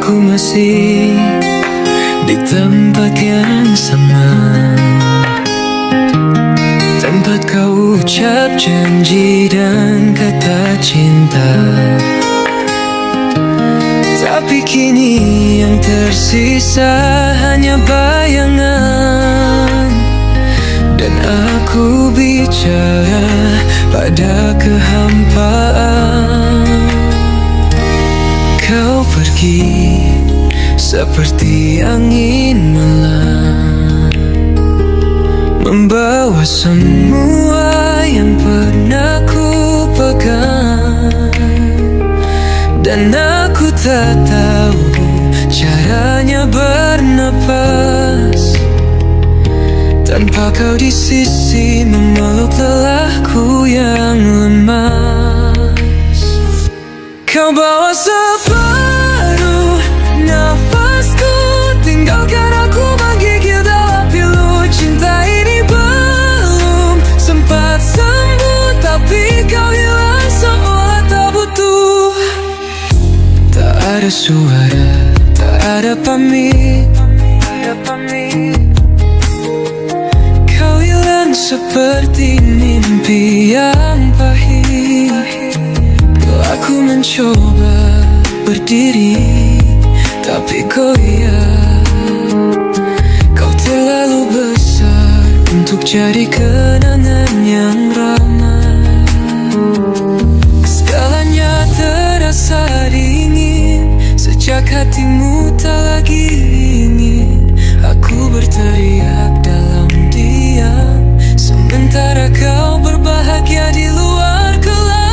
Aku masih di tempat yang sama, tempat kau ucap janji dan kata cinta. Tapi kini yang tersisa hanya bayangan, dan aku bicara pada kehampaan. Kau pergi seperti angin malam, membawa semua yang pernah ku pegang. Dan aku tak tahu caranya bernapas tanpa kau di sisi, memeluk lelahku yang lemas. Kau bawa separuh nafasku, tinggalkan aku menggigil dalam pilu cinta ini. Belum sempat sembuh, tapi kau hilang seolah tak butuh. Tak ada suara, tak ada pamit. Kau hilang seperti mimpi yang pahit. Aku mencoba berdiri, tapi goyah. Kau terlalu besar untuk jadi kenangan yang ramai. Segalanya terasa dingin sejak hatimu tak lagi ingin. Aku berteriak dalam diam, sementara kau berbahagia di luar kelam.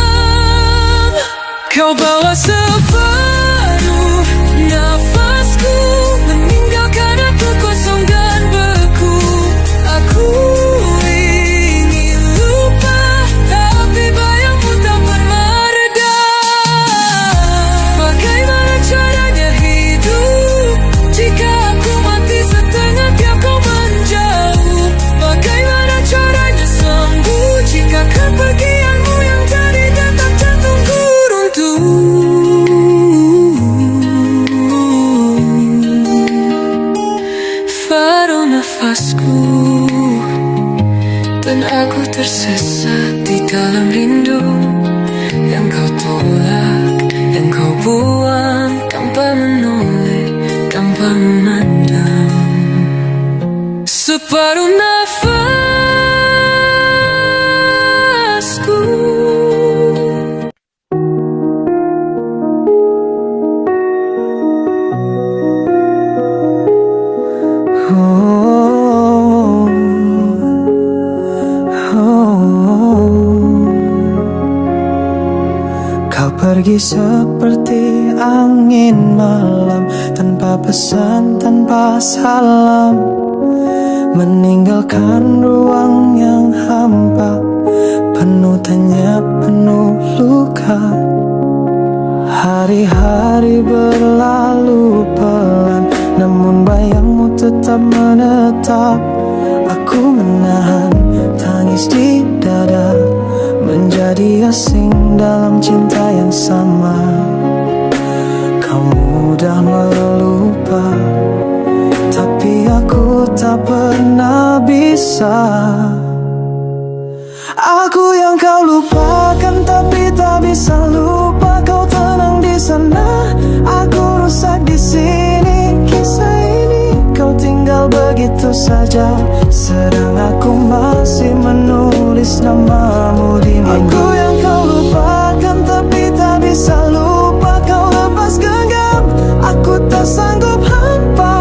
Kau bawa separuh nafasku, meninggalkan aku kosong dan beku. Aku ingin lupa, tapi bayangmu tak pernah reda. Bagaimana caranya hidup jika aku mati setengah tiap kau menjauh? Bagaimana caranya sembuh jika kepergianmu yang jadi detak jantungku runtuh? Paruh nafasku, dan aku tersesat di dalam rindu yang kau tolak, yang kau buang tanpa menoleh, tanpa memandang. Separuh nafasku. Kau pergi seperti angin malam, tanpa pesan, tanpa salam, meninggalkan ruang yang hampa, penuh tanya, penuh luka. Hari-hari berlalu pelan, namun bayangmu tetap menetap. Aku menahan tangis di dada, menjadi asing dalam cinta yang sama. Kau mudah melupa, tapi aku tak pernah bisa. Aku yang kau lupakan, tapi tak bisa lupa. Kau tenang di sana, aku rusak di sini. Kisah ini kau tinggal begitu saja, sedang aku masih menulis namamu di mimpi. Aku yang kau lupakan, tapi tak bisa lupa. Kau lepas genggam, aku tak sanggup hampa.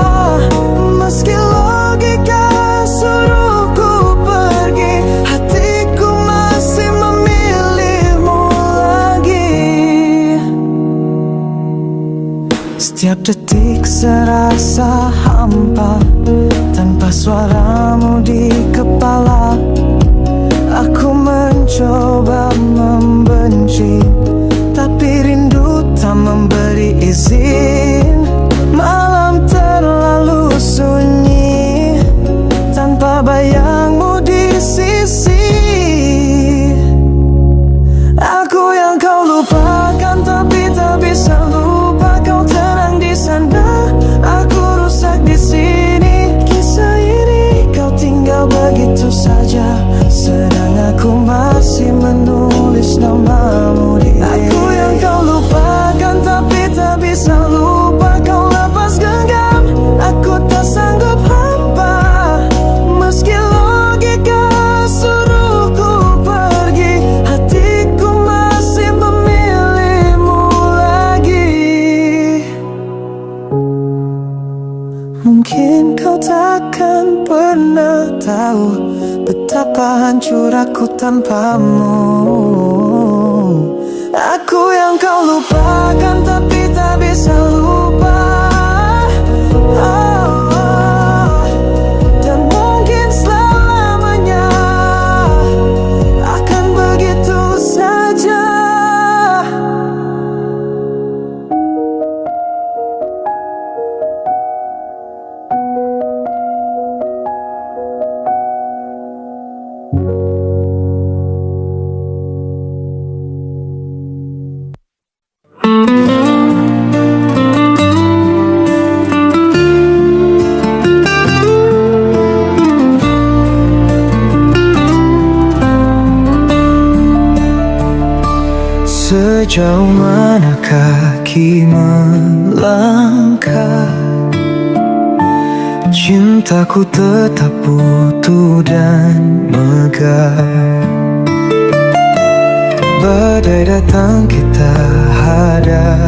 Meski logika suruhku pergi, hatiku masih memilihmu lagi. Setiap detik serasa hampa, tanpa suaramu di kepala. Aku mencoba membenci, tapi rindu tak memberi izin. Malam terlalu sunyi, tanpa bayangmu di sisi. Aku yang kau lupakan, tapi tak bisa lupa. Kau tenang di sana, namamu di aku yang kau lupakan, tapi tak bisa lupa kau lepas genggam. Aku tak sanggup hampa, meski logika suruhku pergi, hatiku masih memilihmu lagi. Mungkin kau takkan pernah tahu betapa hancur aku tanpamu. Aku yang kau lupakan, tapi tak bisa lupa. Dan mungkin selamanya akan begitu saja. Sejauh mana kaki melangkah, cintaku tetap utuh dan megah. Badai datang kita hadapi,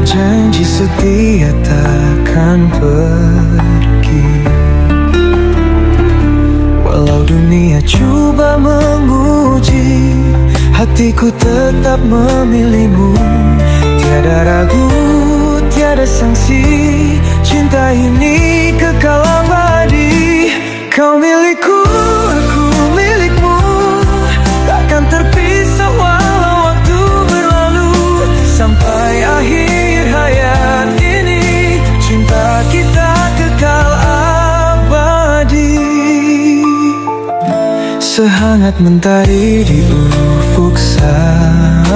janji setia takkan pergi. Walau dunia coba menguji, hatiku tetap memilihmu. Tiada ragu, tiada sanksi, cinta ini kekal abadi. Kau milikku, aku milikmu, takkan terpisah walau waktu berlalu. Sampai akhir hayat ini, cinta kita kekal abadi. Sehangat mentari di ufuk sana,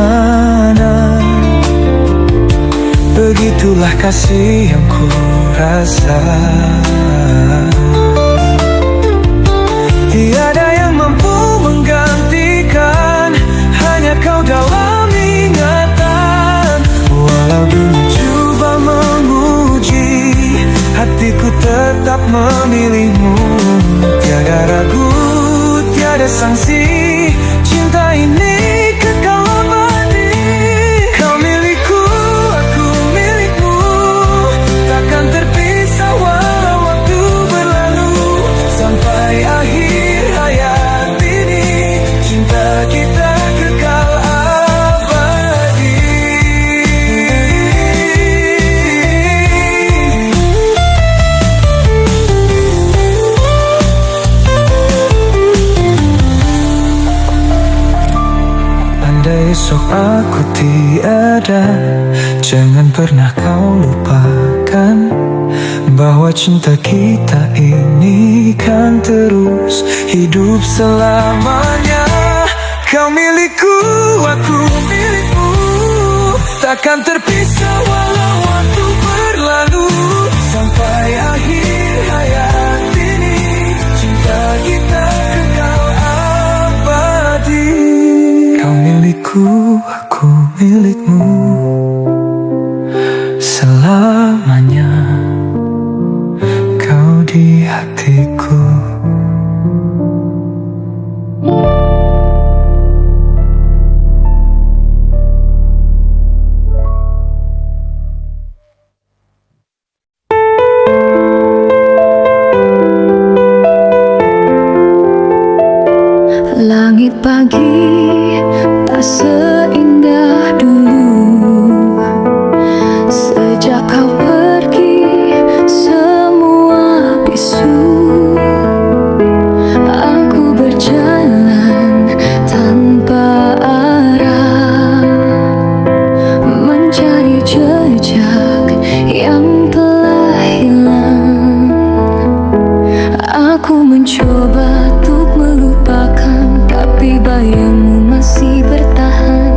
begitulah kasih yang ku rasa. Tiada yang mampu menggantikan, hanya kau dalam ingatan. Walau dunia coba menguji, hatiku tetap memilihmu. Tiada ragu, tiada sanksi, cinta ini kekal abadi. Kau milikku, aku milikmu, takkan terpisah walau waktu berlalu. Sampai akhir hayat ini, cinta kita kekal abadi. Andai esok aku tiada, jangan pernah kau lupakan bahwa cinta kita ini kan terus hidup selamanya. Kau milikku, aku milikmu, takkan terpisah walau waktu berlalu. Sampai akhir hayat ini, cinta kita kekal abadi. Kau milikku, aku milikmu, selamanya kau di hatiku. Langit pagi tak seindah dulu. Sejak kau pergi semua bisu. Aku berjalan tanpa arah, mencari jejak yang telah hilang. Aku mencoba untuk melupakan, tapi bayangmu masih bertahan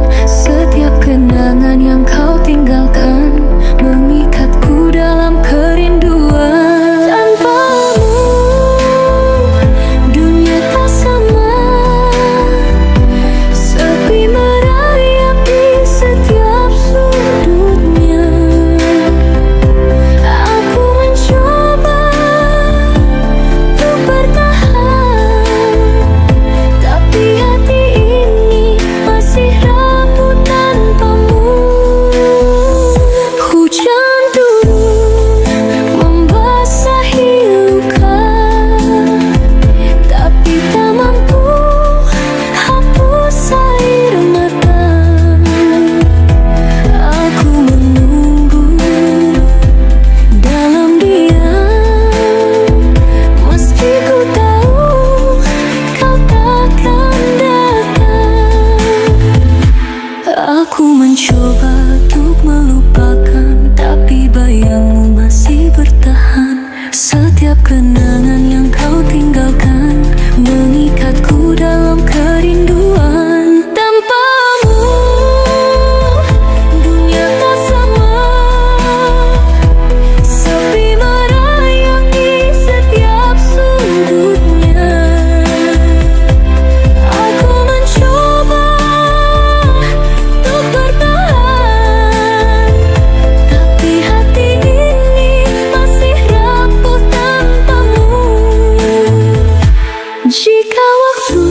Jika waktu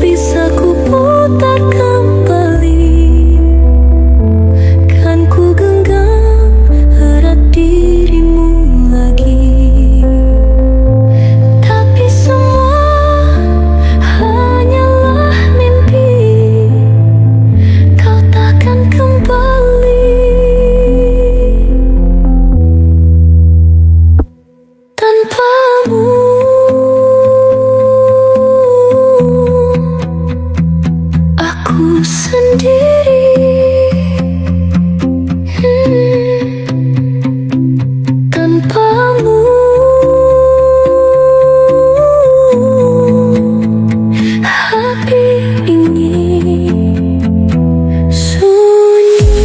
bisa kuputar kembali, kan ku genggam erat dirimu lagi. Tapi semua hanyalah mimpi, kau takkan kembali. Tanpamu aku sendiri. Tanpamu hati ini sunyi.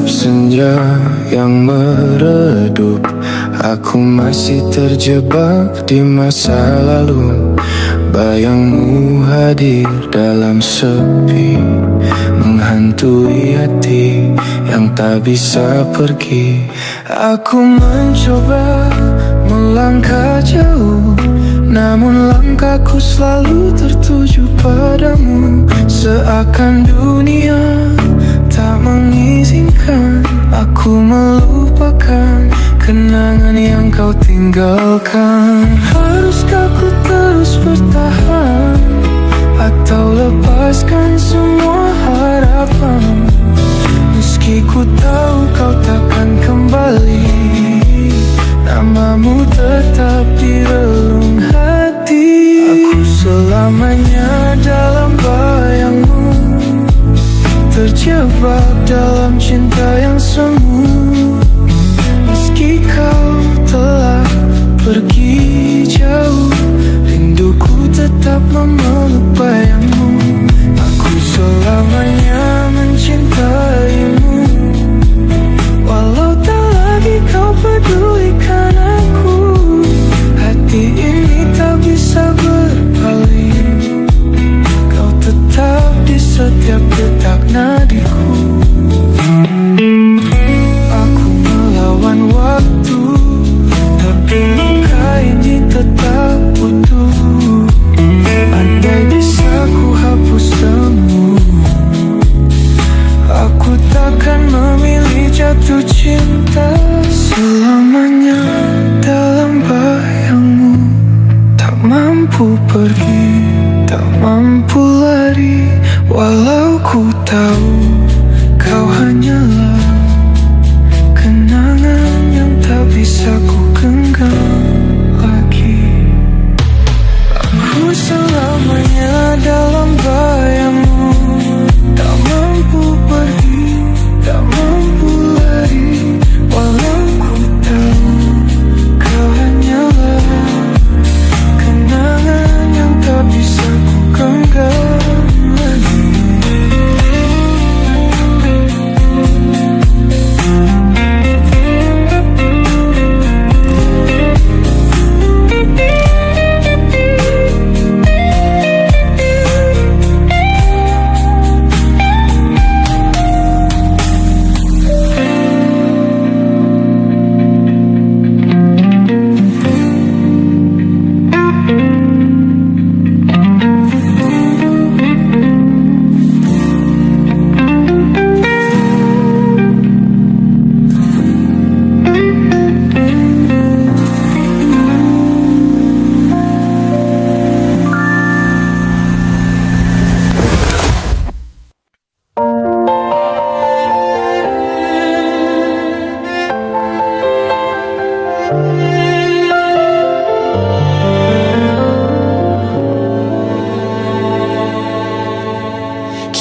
Senja yang meredup, aku masih terjebak di masa lalu. Bayangmu hadir dalam sepi, menghantui hati yang tak bisa pergi. Aku mencoba melangkah jauh, namun langkahku selalu tertuju padamu. Seakan dunia tak mengizinkan aku melupakan kenangan yang kau tinggalkan. Haruskah ku terus bertahan atau lepaskan semua harapan? Meski ku tahu kau takkan kembali, namamu tetap di relung hati. Aku selamanya dalam bayangmu, terjebak dalam cinta yang semu. Meski kau telah pergi jauh, rinduku tetap memeluk bayangmu. Aku selamanya mencintaimu, walau tak lagi kau pedulikan aku. Hati ini tak bisa berpaling, kau tetap di setiap detak nadiku. Aku melawan waktu, tapi luka ini tetap utuh. Andai bisa ku hapus temu, aku takkan memilih jatuh cinta selamanya.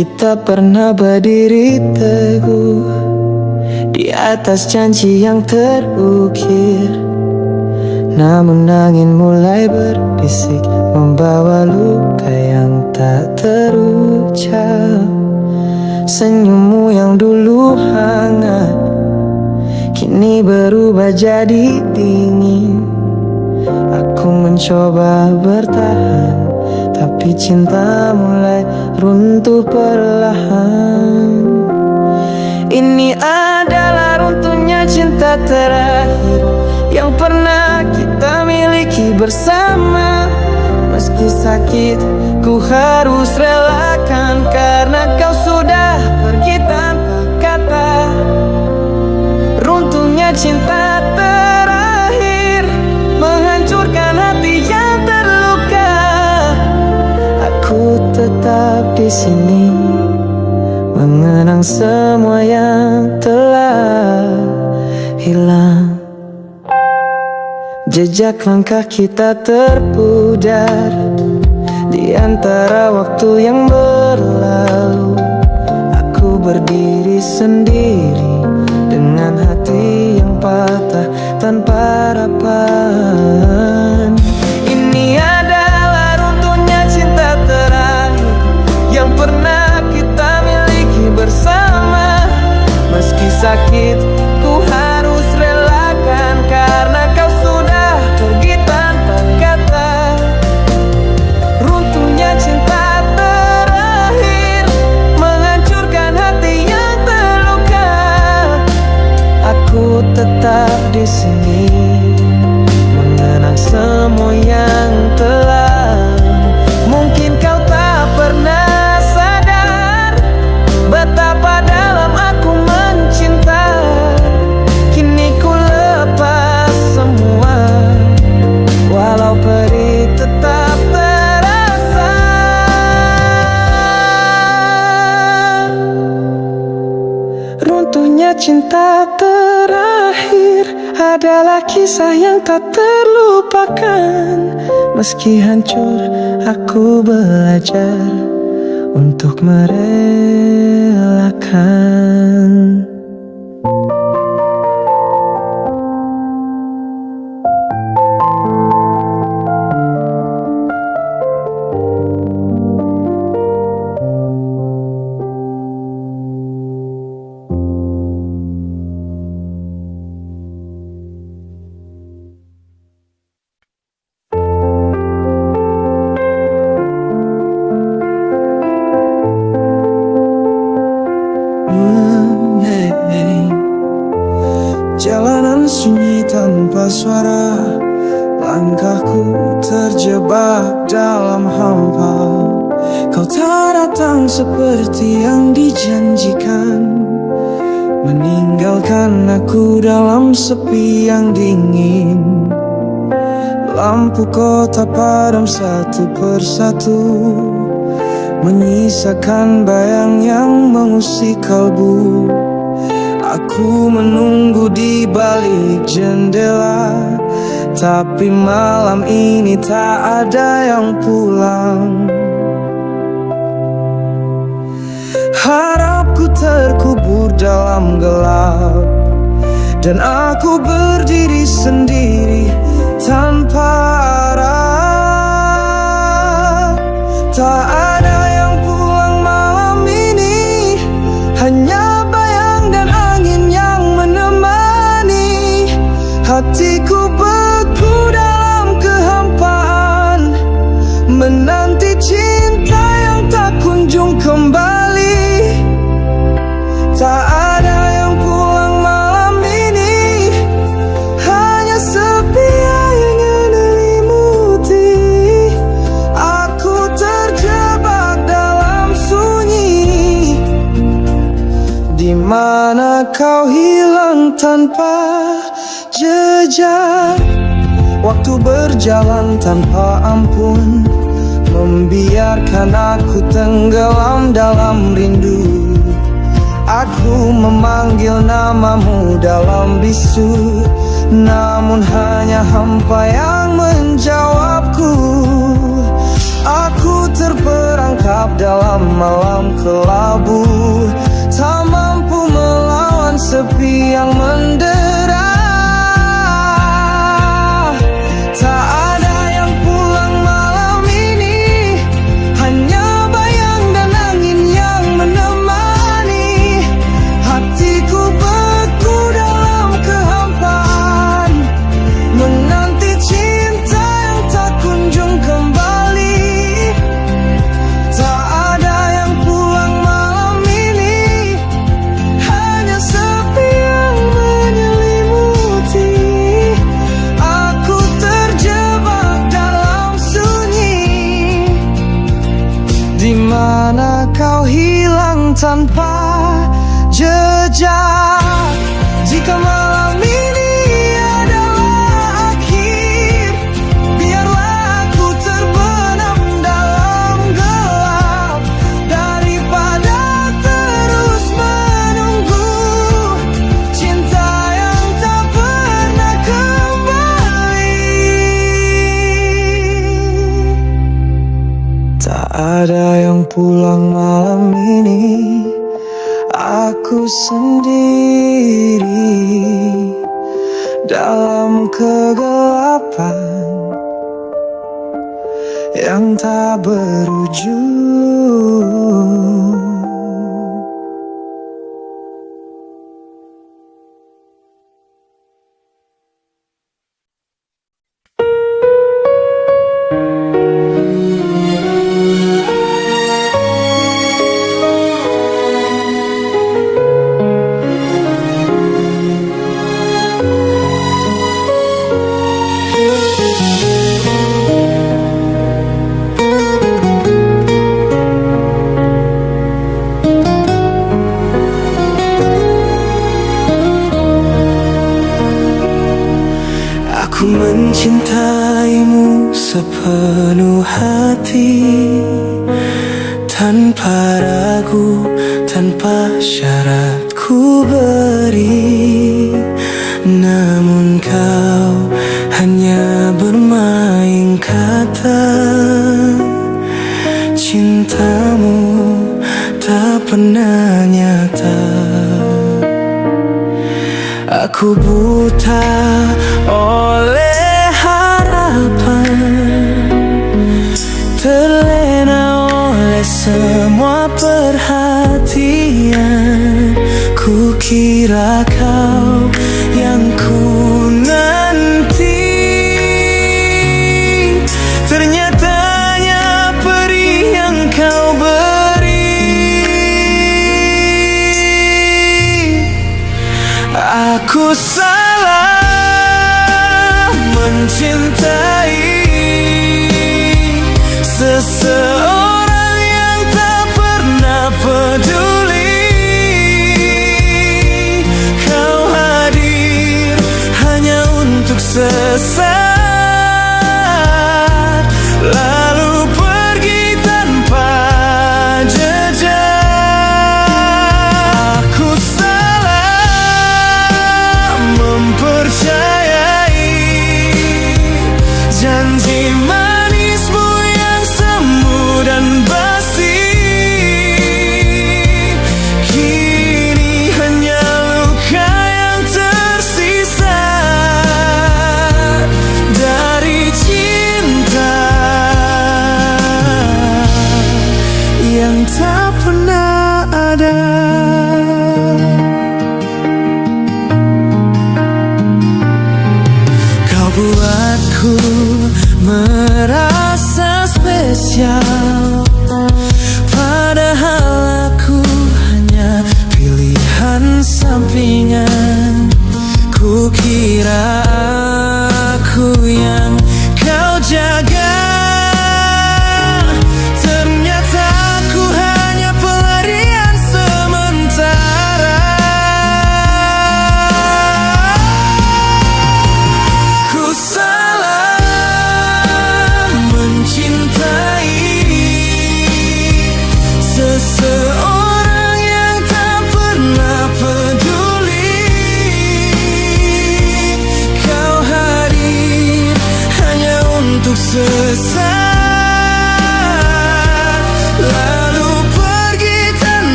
Kita pernah berdiri teguh di atas janji yang terukir, namun angin mulai berbisik, membawa luka yang tak terucap. Senyummu yang dulu hangat kini berubah jadi dingin. Aku mencoba bertahan, tapi cinta mulai runtuh perlahan. Ini adalah runtuhnya cinta terakhir yang pernah kita miliki bersama. Meski sakit, ku harus relakan karena kau sudah pergi tanpa kata. Runtuhnya cinta terakhir menghancurkan hati yang terluka. Aku tetap di sini mengenang semua yang telah hilang. Jejak langkah kita terpudar di antara waktu yang berlalu. Aku berdiri sendiri dengan hati yang patah tanpa harapan. Ini adalah runtuhnya cinta terakhir yang pernah kita miliki bersama. Meski sakit, ku harus relakan karena kau sudah pergi tanpa kata. Runtuhnya cinta terakhir menghancurkan hati yang terluka. Aku tetap di sini mengenang semua yang telah. Mungkin kau tak pernah sadar betapa dalam aku mencinta. Kini ku lepas semua, walau perih tetap terasa. Runtuhnya cinta terakhir adalah kisah yang tak terlupakan. Meski hancur, aku belajar untuk merelakan. Jalanan sunyi tanpa suara, langkahku terjebak dalam hampa. Kau tak datang seperti yang dijanjikan, meninggalkan aku dalam sepi yang dingin. Lampu kota padam satu persatu, menyisakan bayang yang mengusik kalbu. Aku menunggu di balik jendela, tapi malam ini tak ada yang pulang. Harapku terkubur dalam gelap, dan aku berdiri sendiri tanpa arah. Tak ada yang pulang malam ini, hanya bayang dan angin yang menemani. Hatiku beku dalam kehampaan, menanti cinta yang tak kunjung kembali. Tak ada yang pulang malam ini, hanya sepi yang menyelimuti. Aku terjebak dalam sunyi, di mana kau hilang tanpa jejak. Waktu berjalan tanpa ampun, membiarkan aku tenggelam dalam rindu. Aku memanggil namamu dalam bisu, namun hanya hanya hampa yang menjawabku. Aku terperangkap dalam malam kelabu, tak mampu melawan sepi yang mendera. Tak ada yang pulang malam ini, hanya bayang dan angin yang menemani. Hatiku beku dalam kehampaan, menanti cinta yang tak kunjung kembali. Tak ada yang pulang malam ini, hanya sepi yang menyelimuti. Aku terjebak dalam sunyi, di mana kau hilang tanpa jejak. Jika malam ini adalah akhir, biarlah aku terbenam dalam gelap, daripada terus menunggu cinta yang tak pernah kembali. Tak ada yang pulang malam ini, aku sendiri dalam kegelapan yang tak berujung. Aku mencintaimu sepenuh hati, tanpa ragu, tanpa syarat ku beri. Namun kau hanya bermain kata, cintamu tak pernah nyata. Aku buta oleh harapan, terlena oleh semua perhatian. Ku kira kau yang ku nanti, ternyatanya perih yang kau beri. Aku salah mencintai seseorang yang tak pernah peduli. Kau hadir hanya untuk sesaat, lalu pergi tanpa jejak. Aku salah mempercayai janji manismu yang semu dan basi. Kini hanya luka yang tersisa dari cinta yang tak pernah ada. Kau buatku merasa spesial, padahal aku hanya pilihan sampingan. Ku kira aku yang kau jaga, ternyata aku hanya pelarian sementara. Ku salah mencintai seseorang yang tak pernah peduli.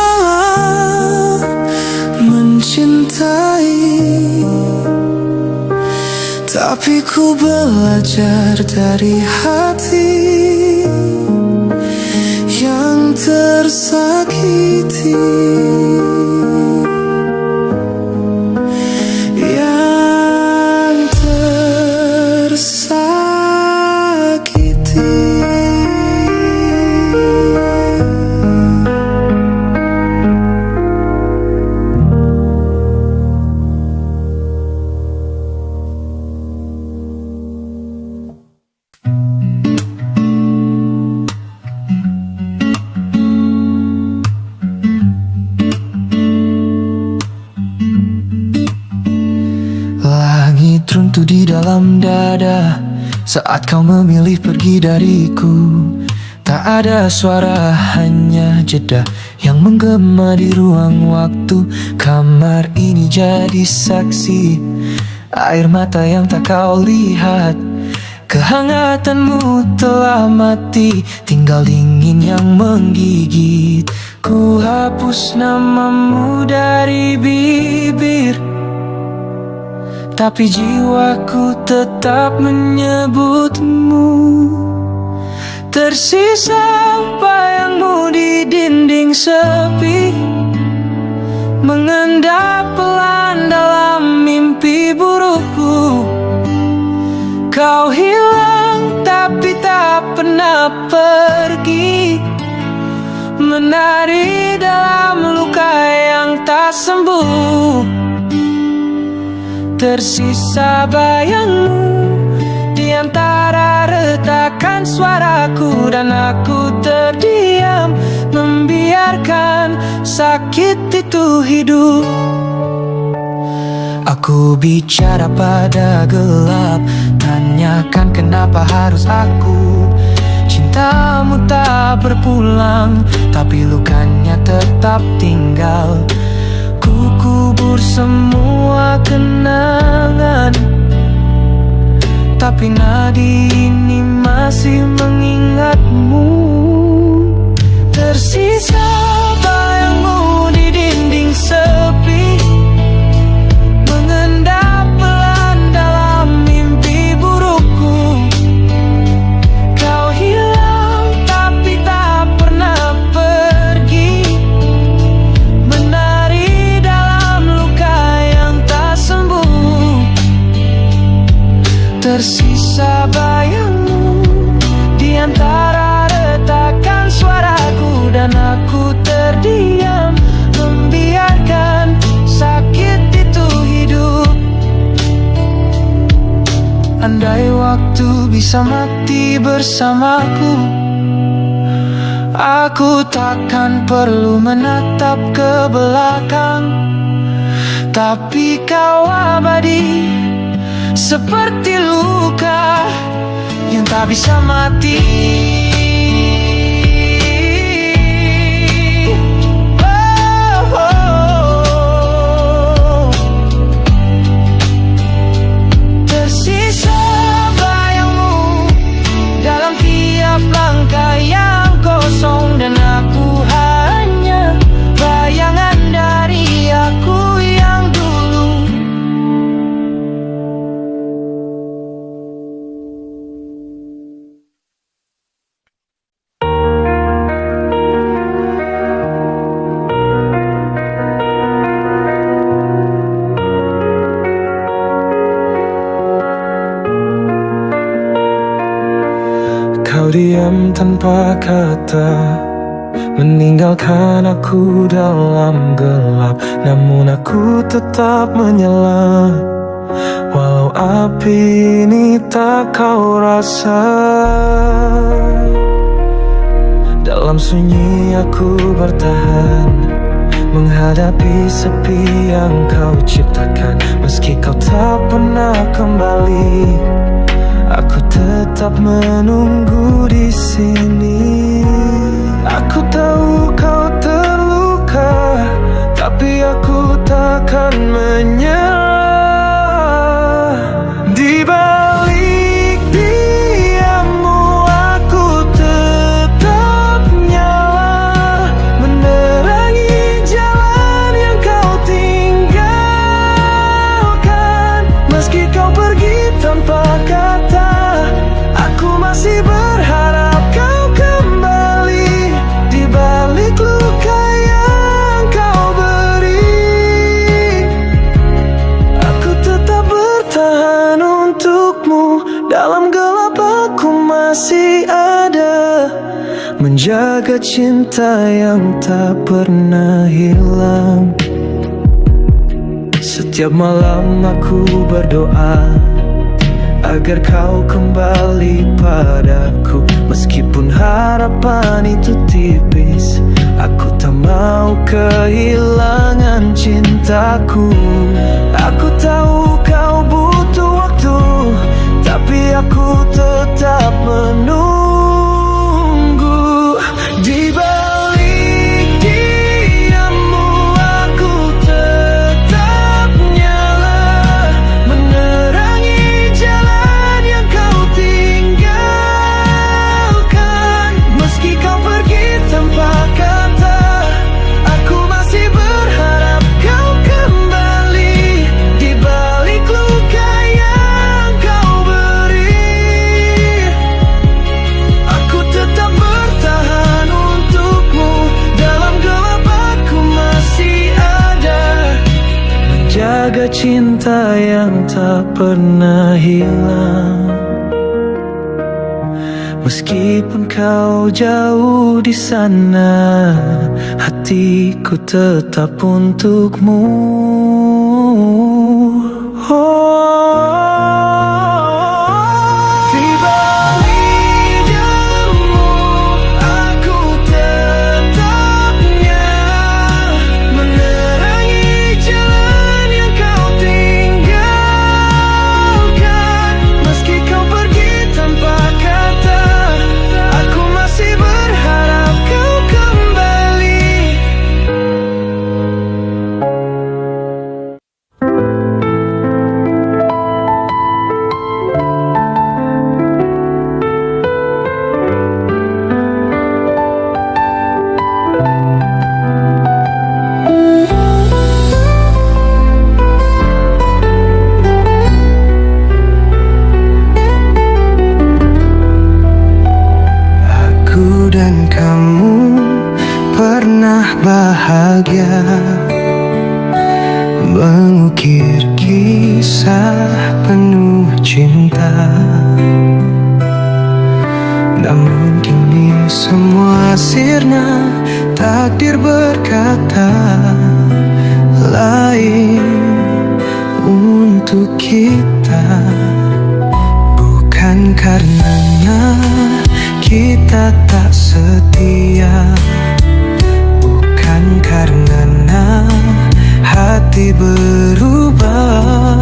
salah mencintai, tapi ku belajar dari hati yang tersakiti, yang tersakiti. Langit runtuh di dalam dada saat kau memilih pergi dariku. Tak ada suara, hanya jeda yang menggema di ruang waktu. Kamar ini jadi saksi air mata yang tak kau lihat. Kehangatanmu telah mati, tinggal dingin yang menggigit. Ku hapus namamu dari bibir, tapi jiwaku tetap menyebutmu. Tersisa bayangmu di dinding sepi, mengendap pelan dalam mimpi burukku. Kau hilang tapi tak pernah pergi, menari dalam luka yang tak sembuh. Tersisa bayangmu di antara retakan suaraku, dan aku terdiam membiarkan sakit itu hidup. Aku bicara pada gelap, tanyakan kenapa harus aku. Cintamu tak berpulang, tapi lukanya tetap tinggal. Ku kubur semua kenangan, tapi nadi ini masih mengingatmu. Tersisa bayangmu di dinding sepi, mengendap pelan dalam mimpi burukku. Kau hilang tapi tak pernah pergi, menari dalam luka yang tak sembuh. Tersisa bayangmu di antara retakan suaraku, dan aku terdiam membiarkan sakit itu hidup. Andai waktu bisa mati bersamaku, aku takkan perlu menatap ke belakang. Tapi kau abadi seperti luka yang tak bisa mati. Oh, oh. Tersisa bayangmu dalam tiap langkah yang kosong, dan aku hanya bayangan dari aku yang dulu. Kau diam tanpa kata, meninggalkan aku dalam gelap. Namun aku tetap menyala, walau api ini tak kau rasa. Dalam sunyi aku bertahan, menghadapi sepi yang kau ciptakan. Meski kau tak pernah kembali, aku tetap menunggu di sini. Aku tahu kau terluka, tapi aku takkan menyerah. Di balik diammu aku tetap nyala, menerangi cinta yang tak pernah hilang. Setiap malam aku berdoa agar kau kembali padaku. Meskipun harapan itu tipis, aku tak mau kehilangan cintaku. Aku tahu kau butuh waktu, tapi aku tetap menunggu. Di balik diammu aku tetap nyala, menerangi jalan yang kau tinggalkan. Meski kau pergi tanpa kata, aku masih berharap kau kembali. Di balik luka yang kau beri, aku tetap bertahan untukmu. Dalam gelap aku masih ada, menjaga cinta yang tak pernah hilang. Meskipun kau jauh di sana, hatiku tetap untukmu. Di balik diammu aku tetap nyala, menerangi jalan yang kau tinggalkan. Meski kau pergi tanpa kata, aku masih berharap kau kembali. Aku dan kamu pernah bahagia, mengukir kisah penuh cinta. Namun kini semua sirna, takdir berkata lain untuk kita. Bukan karenanya kita tak setia, bukan karena hati berubah.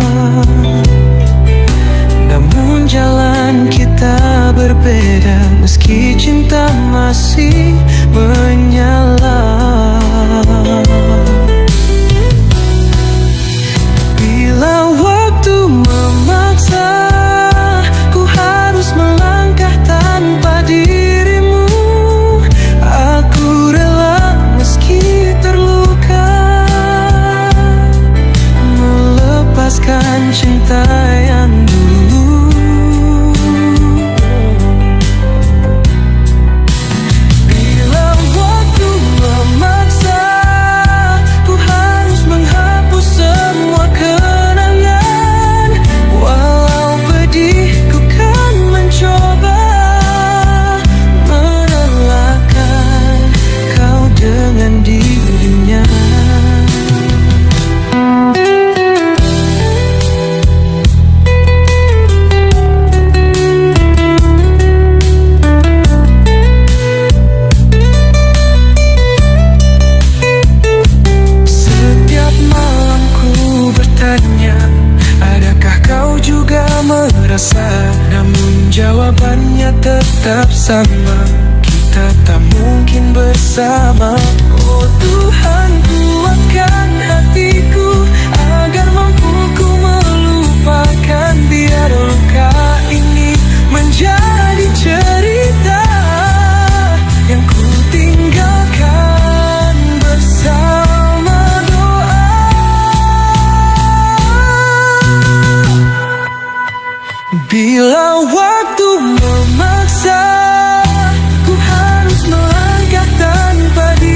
Namun jalan kita berbeda, meski cinta masih menyala. Bila waktu memaksa, ku harus melangkah tanpa dirimu. Aku rela meski terluka, melepaskan cinta yang dulu. Bila waktu memaksa, ku harus menghapus semua kenangan. Walau pedih, ku kan mencoba merelakan kau dengan dirinya. Setiap malam ku bertanya, adakah kau juga merasa? Namun jawabannya tetap sama, kita tak mungkin bersama. Oh Tuhan, kuatkan hatiku agar mampu ku melupakan. Biar luka ini menjadi cerita yang ku tinggalkan bersama doa. Bila waktu memaksa, ku harus melangkah tanpa diri.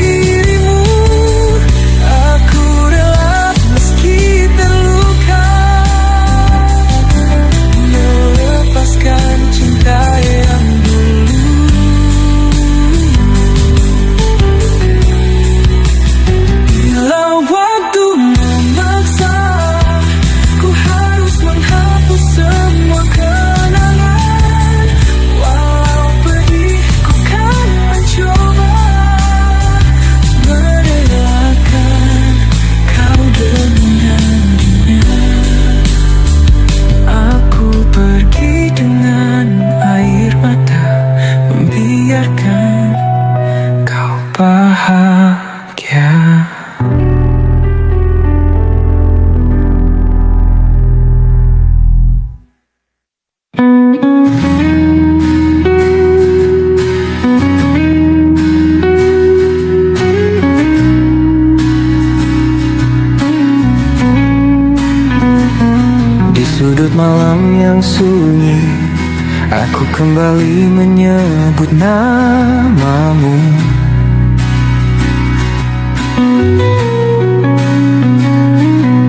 sudut malam yang sunyi, aku kembali menyebut namamu.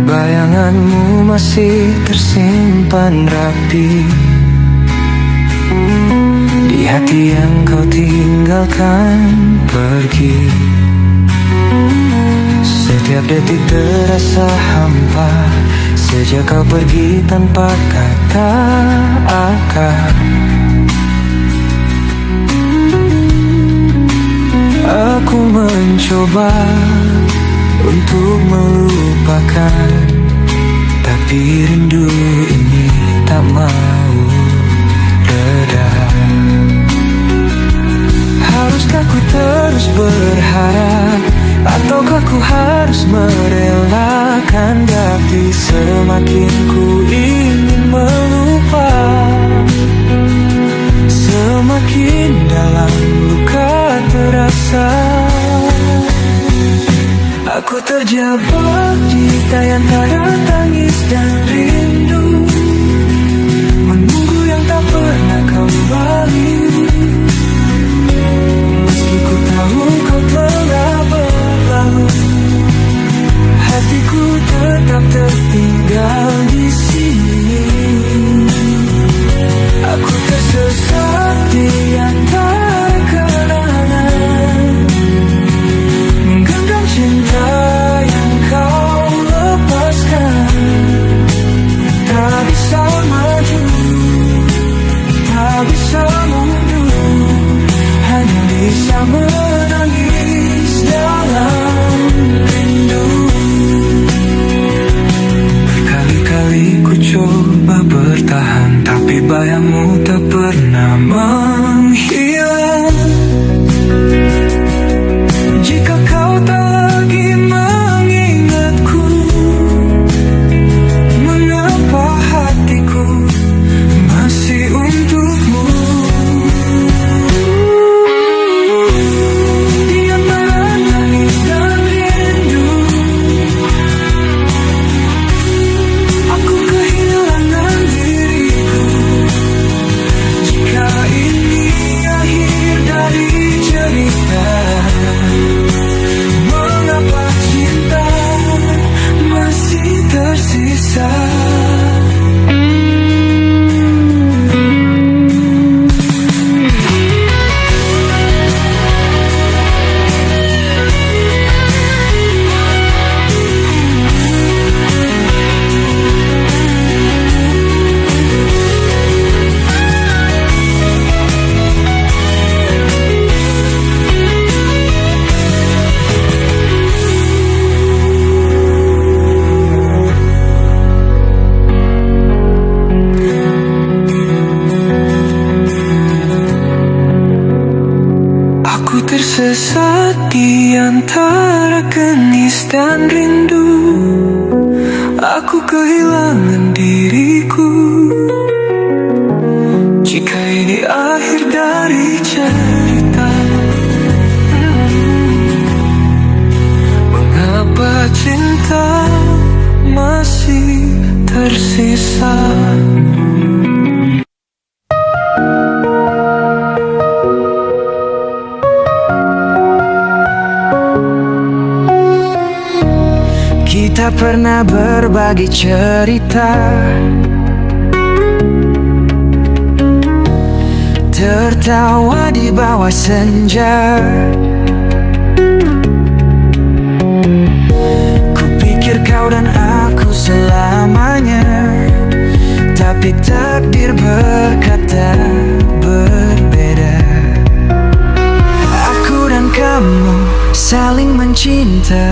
Bayanganmu masih tersimpan rapi di hati yang kau tinggalkan pergi. Setiap detik terasa hampa sejak kau pergi tanpa kata akan. Aku mencoba untuk melupakan, tapi rindu ini tak mau reda. Haruskah ku terus berharap, ataukah ku harus merelakan? Tapi semakin ku ingin melupa, semakin dalam luka terasa. Aku terjebak di antara tangis dan rindu, menunggu yang tak pernah kembali. Meski ku tahu kau telah berlalu, hatiku tetap tertinggal di sini. Aku tersesat di antara kenangan, menggenggam cinta yang kau lepaskan. Tak bisa maju, tak bisa mundur, hanya bisa menangis dalam rindu. Berkali-kali ku coba bertahan, tapi bayangmu tak pernah menghilang. Jika kau tak lagi mengingatku, mengapa hatiku masih untukmu? Di antara tangis dan rindu, aku kehilangan diriku. Jika ini akhir dari cerita, mengapa cinta masih tersisa? Aku tersesat di antara genis dan rindu, aku kehilangan diriku. Jika ini akhir dari cerita, mengapa cinta masih tersisa? Kita pernah berbagi cerita, tertawa di bawah senja. Kupikir kau dan aku selamanya, tapi takdir berkata berbeda. Aku dan kamu saling mencinta,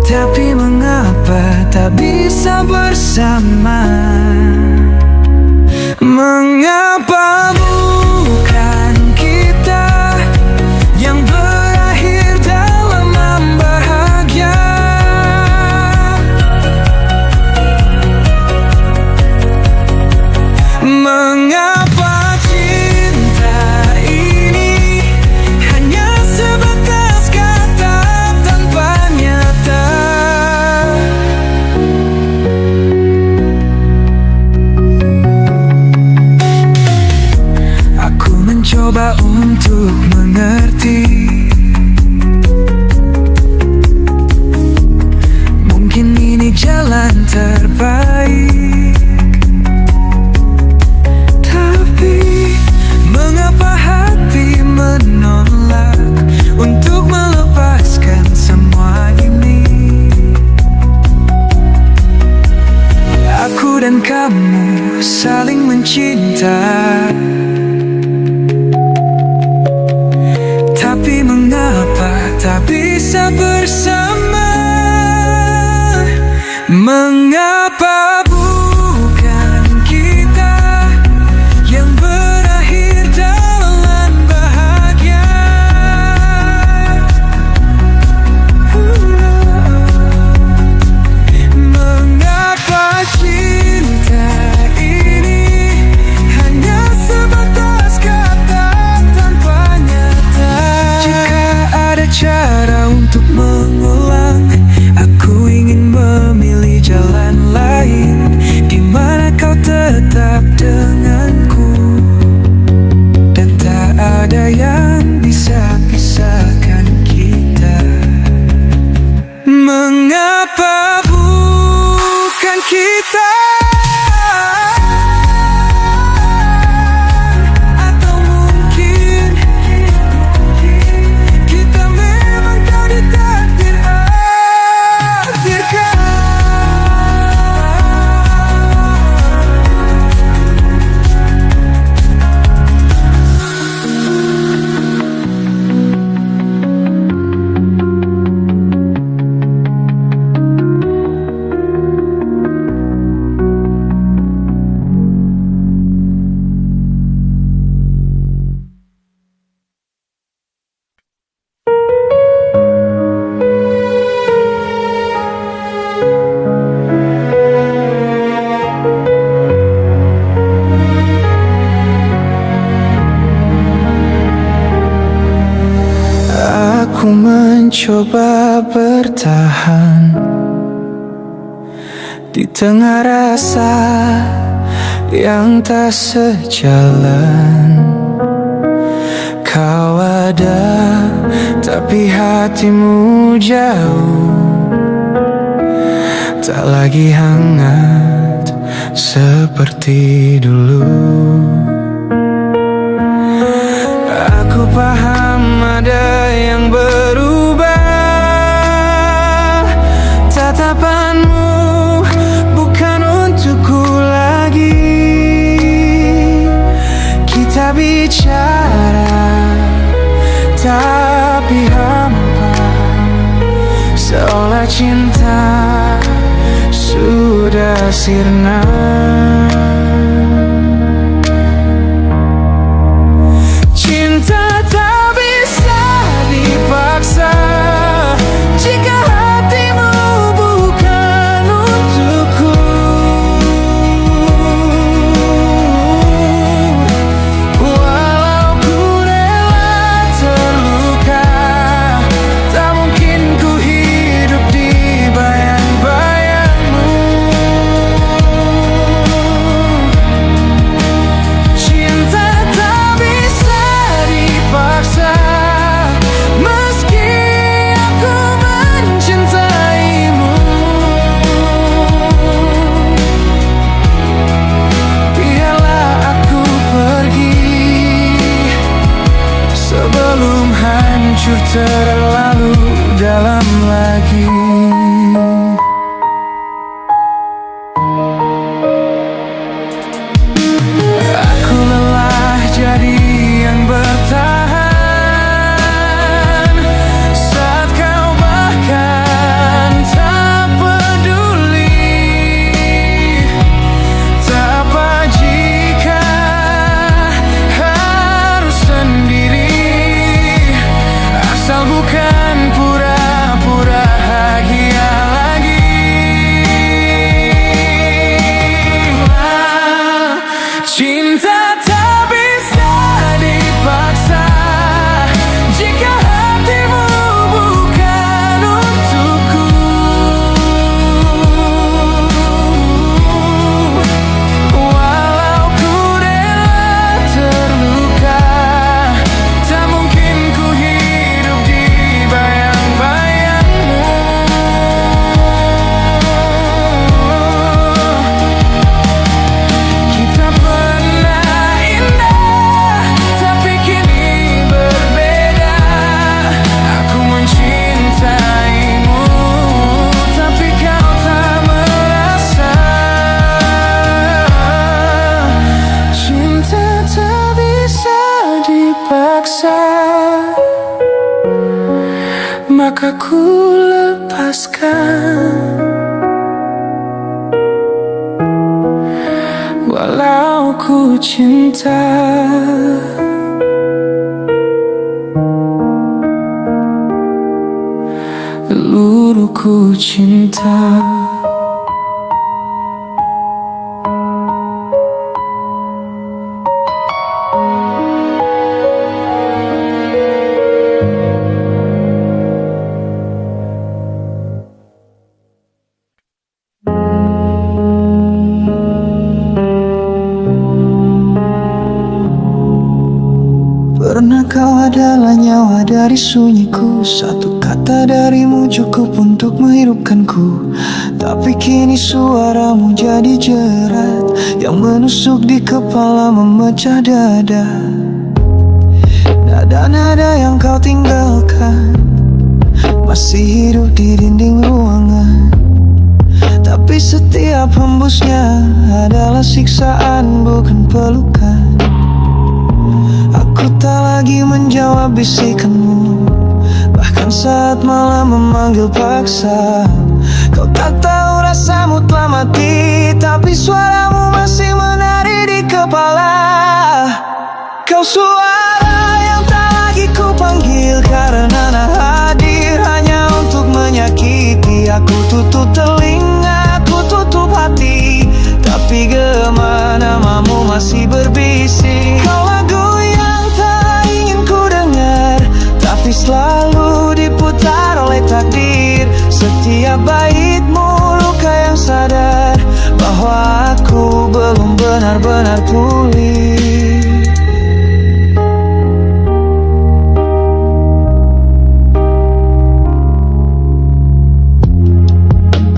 tapi mengapa tak bisa bersama? Mengapa bukan kita yang berakhir dalam bahagia? Mengapa cinta ini hanya sebatas kata tanpa nyata? tak bisa bersama. Mengapa bukan kita yang berakhir dengan bahagia? Mengapa cinta ini hanya sebatas kata tanpa nyata? Jika ada cara untuk mengulang, aku ingin memilih jalan lain, di mana kau tetap denganku, dan tak ada yang bisa pisahkan kita. Mengapa bukan kita? Atau mungkin kita memang kau ditakdir akhirkan. Aku mencoba bertahan di tengah rasa yang tak sejalan. Kau ada, tapi hatimu jauh, tak lagi hangat seperti dulu. Aku paham ada yang berubah, tatapanmu bukan untukku lagi. Kita bicara, tapi hampa, seolah cinta sudah sirna. Cinta tak bisa dipaksa jika hatimu bukan untukku. Walau ku rela terluka, tak mungkin ku hidup di bayang-bayangmu. Cinta tak bisa dipaksa, meski aku mencintaimu. Biarlah aku pergi sebelum hancur terlalu dalam lagi. Aku lelah jadi yang bertahan saat kau bahkan tak peduli. Tak apa jika harus sendiri, asal bukan pura-pura bahagia lagi. Cinta tak bisa dipaksa jika hatimu bukan untukku. Walau ku rela terluka, tak mungkin ku hidup di maka ku lepaskan. Walau ku cinta, seluruhku cinta. Pernah kau adalah nyawa dari sunyiku, satu kata darimu cukup untuk menghidupkanku. Tapi kini suaramu jadi jerat yang menusuk di kepala, memecah dada. Nada-nada yang kau tinggalkan masih hidup di dinding ruangan, tapi setiap hembusnya adalah siksaan, bukan pelukan. Aku tak lagi menjawab bisikanmu, bahkan saat malam memanggil paksa. Kau tak tahu rasamu telah mati, tapi suaramu masih menari di kepala. Kau suara yang tak lagi ku panggil karena nak hadir hanya untuk menyakiti. Aku tutup telinga, aku tutup hati, tapi gema namamu masih berbisik. Kau lagu yang tak ingin ku dengar, tapi selalu diputar oleh takdir. Setiap baitmu luka yang sadar bahwa aku belum benar-benar pulih.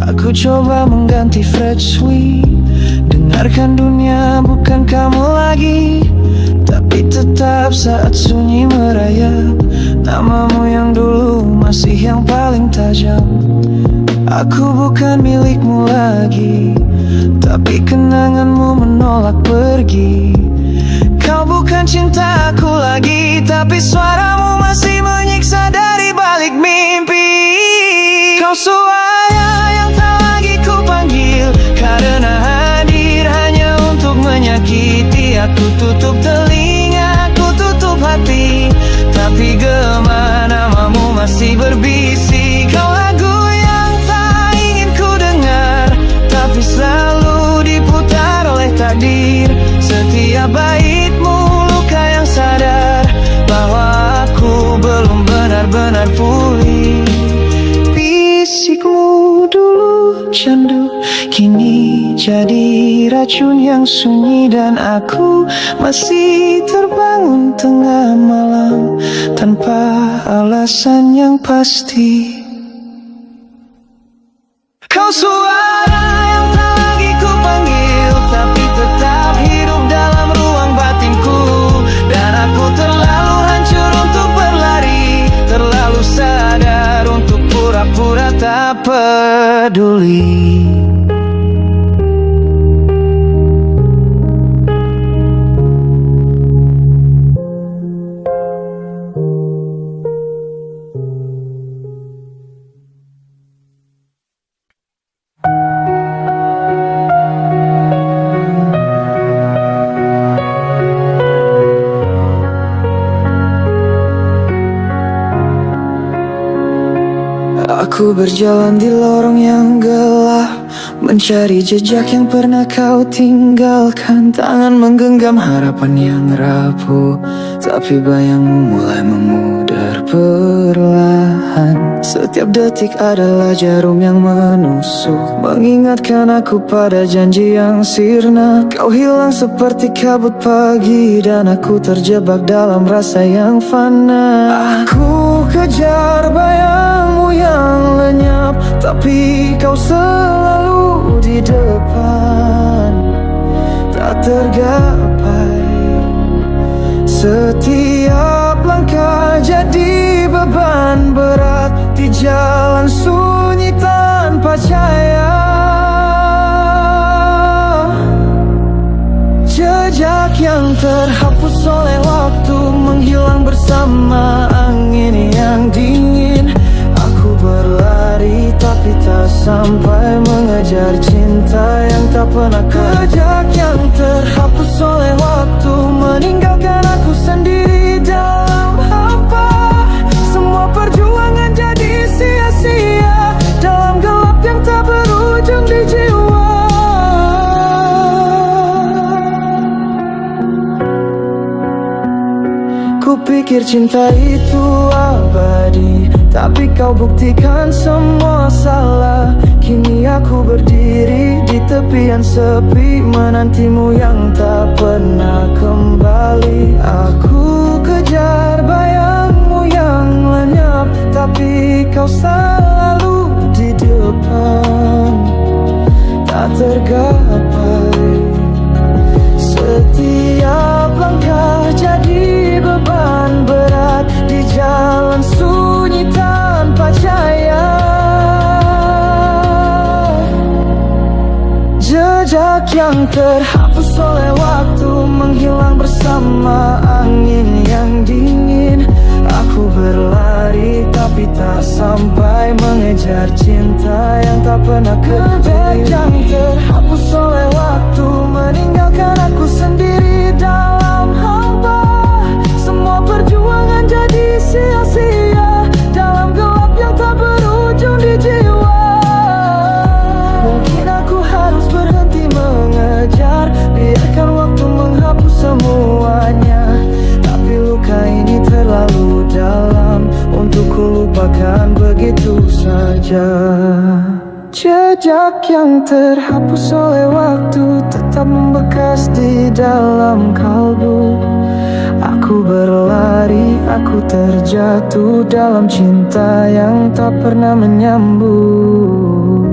Aku coba mengganti Fred Sweet, dengarkan dunia bukan kamu lagi, tapi tetap saat sunyi merayap, namamu yang dulu masih yang paling tajam. Aku bukan milikmu lagi, tapi kenanganmu menolak pergi. Kau bukan cintaku lagi, tapi suaramu masih menyiksa dari balik mimpi. Kau suara yang tak lagi ku panggil karena hadir hanya untuk menyakiti. Aku tutup telinga, aku tutup hati, tapi gema namamu masih berbisik. Kau lagu yang tak ingin ku dengar, tapi selalu diputar oleh takdir. Setiap baitmu luka yang sadar bahwa aku belum benar-benar pulih. Bisikmu dulu candu, kini jadi racun yang sunyi, dan aku masih terbangun tengah malam tanpa alasan yang pasti. Kau suara yang tak lagi ku panggil, tapi tetap hidup dalam ruang batinku. Dan aku terlalu hancur untuk berlari, terlalu sadar untuk pura-pura tak peduli. Aku berjalan di lorong yang gelap, mencari jejak yang pernah kau tinggalkan. Tangan menggenggam harapan yang rapuh, tapi bayangmu mulai memudar perlahan. Setiap detik adalah jarum yang menusuk, mengingatkan aku pada janji yang sirna. Kau hilang seperti kabut pagi, dan aku terjebak dalam rasa yang fana. Aku kejar bayangmu yang lenyap, tapi kau selalu di depan, tak tergapai. Setiap langkah jadi beban berat di jalan sunyi tanpa cahaya. Jejak yang terhapus oleh waktu, menghilang bersama angin yang dingin. pikir cinta itu abadi, tapi kau buktikan semua salah. Kini aku berdiri di tepian sepi, menantimu yang tak pernah kembali. Aku kejar bayangmu yang lenyap, tapi kau selalu di depan, tak tergapai. Setiap langkah jadi beban berat di jalan sunyi tanpa cahaya. Jejak yang terhapus oleh waktu menghilang bersama angin yang dingin. Aku berlari tapi tak sampai, mengejar cinta yang tak pernah kejadian. Yang terhapus oleh waktu meninggalkan aku sendiri dalam hampa. Semua perjuangan jadi sia-sia dalam gelap yang tak berujung di jiwa. Mungkin aku harus berhenti mengejar, biarkan waktu menghapus semuanya. Tapi luka ini terlalu dalam untuk kulupakan begitu saja. Jejak yang terhapus oleh waktu tetap membekas di dalam kalbu. Aku berlari, aku terjatuh dalam cinta yang tak pernah menyambung.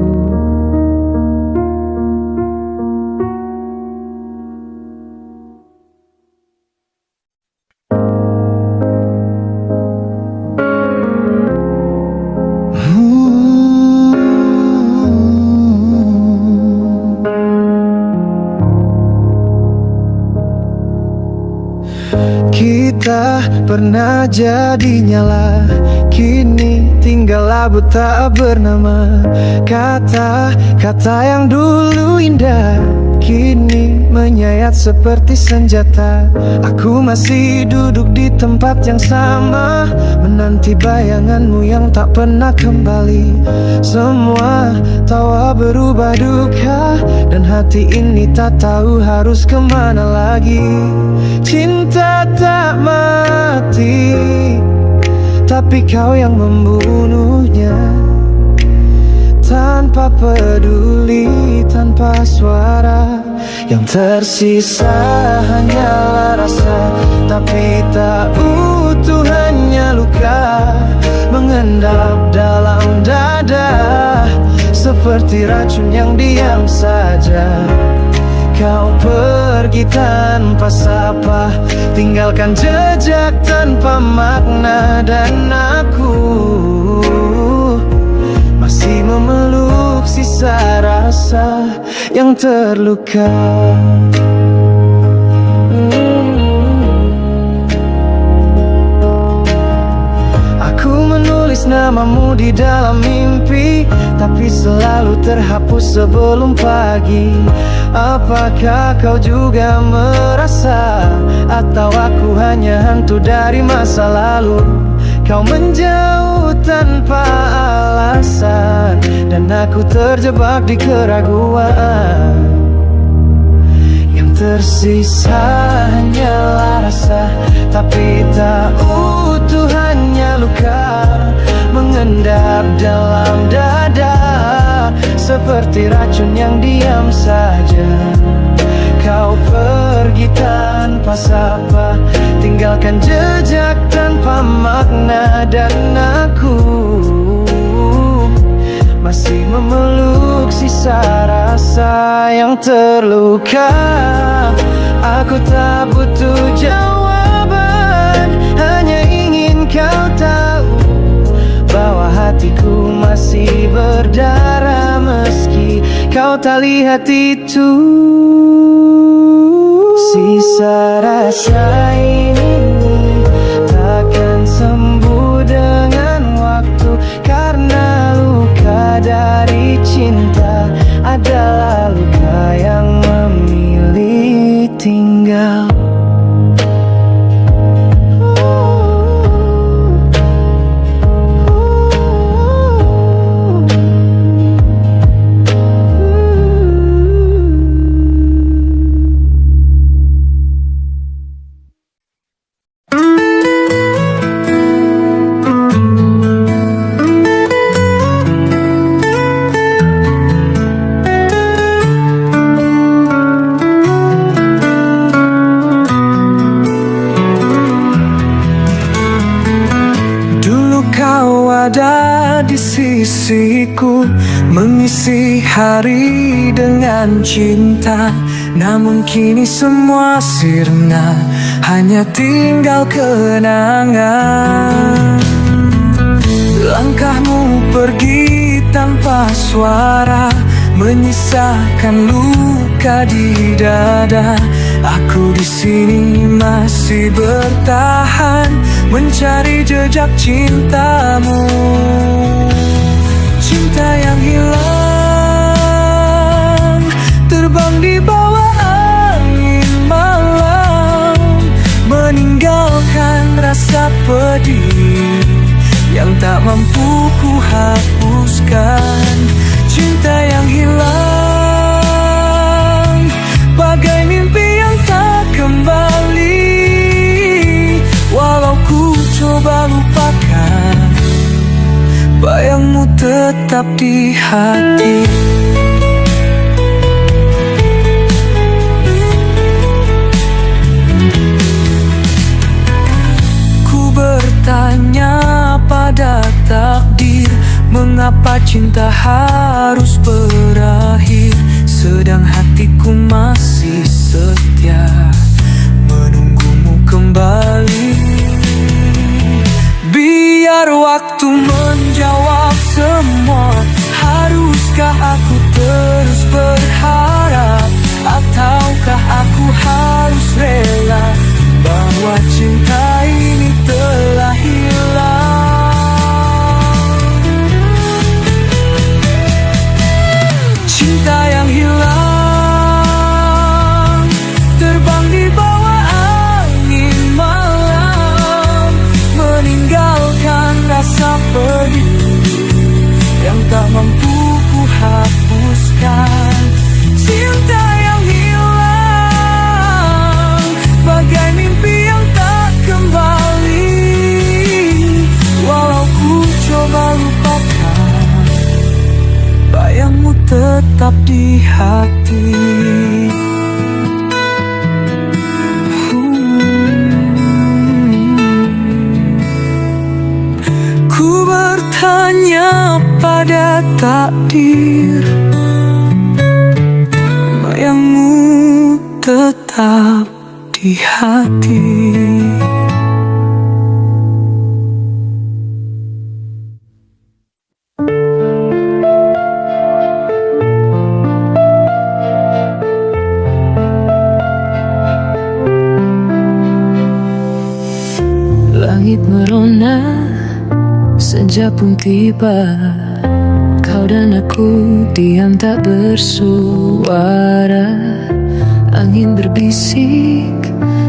Kita pernah jadi nyala, kini tinggal abu tak bernama. Kata-kata yang dulu indah kini menyayat seperti senjata. Aku masih duduk di tempat yang sama, menanti bayanganmu yang tak pernah kembali. Semua tawa berubah duka, dan hati ini tak tahu harus kemana lagi. Cinta tak mati, tapi kau yang membunuhnya. Tanpa peduli, tanpa suara, yang tersisa hanyalah rasa. Tapi tak utuh, hanya luka mengendap dalam dada, seperti racun yang diam saja. Kau pergi tanpa sapa, tinggalkan jejak tanpa makna. Dan aku masih memeluk sisa rasa yang terluka. Aku menulis namamu di dalam mimpi, tapi selalu terhapus sebelum pagi. Apakah kau juga merasa, atau aku hanya hantu dari masa lalu? Kau menjauh tanpa alasan, dan aku terjebak di keraguan. Yang tersisa hanyalah rasa, tapi tak utuh, hanya luka mengendap dalam dada, seperti racun yang diam saja. Kau pergi tanpa sapa, tinggalkan jejak tanpa makna. Dan aku masih memeluk sisa rasa yang terluka. Aku tak butuh jawaban, hanya ingin kau tahu bahwa hatiku masih berdarah, meski kau tak lihat itu. Sisa rasa ini takkan sembuh dengan waktu, karena luka dari cinta adalah luka yang memilih tinggal. kau ada di sisiku, mengisi hari dengan cinta. Namun kini semua sirna, hanya tinggal kenangan. Langkahmu pergi tanpa suara, menyisakan luka di dada. Aku di sini masih bertahan, mencari jejak cintamu. Cinta yang hilang, terbang di bawah angin malam, meninggalkan rasa pedih yang tak mampu ku hapuskan. Cinta yang hilang, bagai mimpi yang tak kembali. Walau ku coba lupakan, bayangmu tetap di hati. Ku bertanya pada takdir, mengapa cinta harus berakhir, sedang hatiku masih setia menunggumu kembali. Biar waktu menjawab semua, haruskah aku terus berharap, ataukah aku harus rela bahwa cinta ini telah hilang. Cinta yang hilang, terbang di bawah angin malam, meninggalkan rasa pedih yang tak mampu ku hapuskan. Cinta yang hilang, bagai mimpi yang tak kembali. Walau ku coba lupakan, bayangmu tetap di hati. Ku bertanya pada takdir, bayangmu tetap di hati. Langit merona, senja pun tiba. Kau dan aku diam tak bersuara. Angin berbisik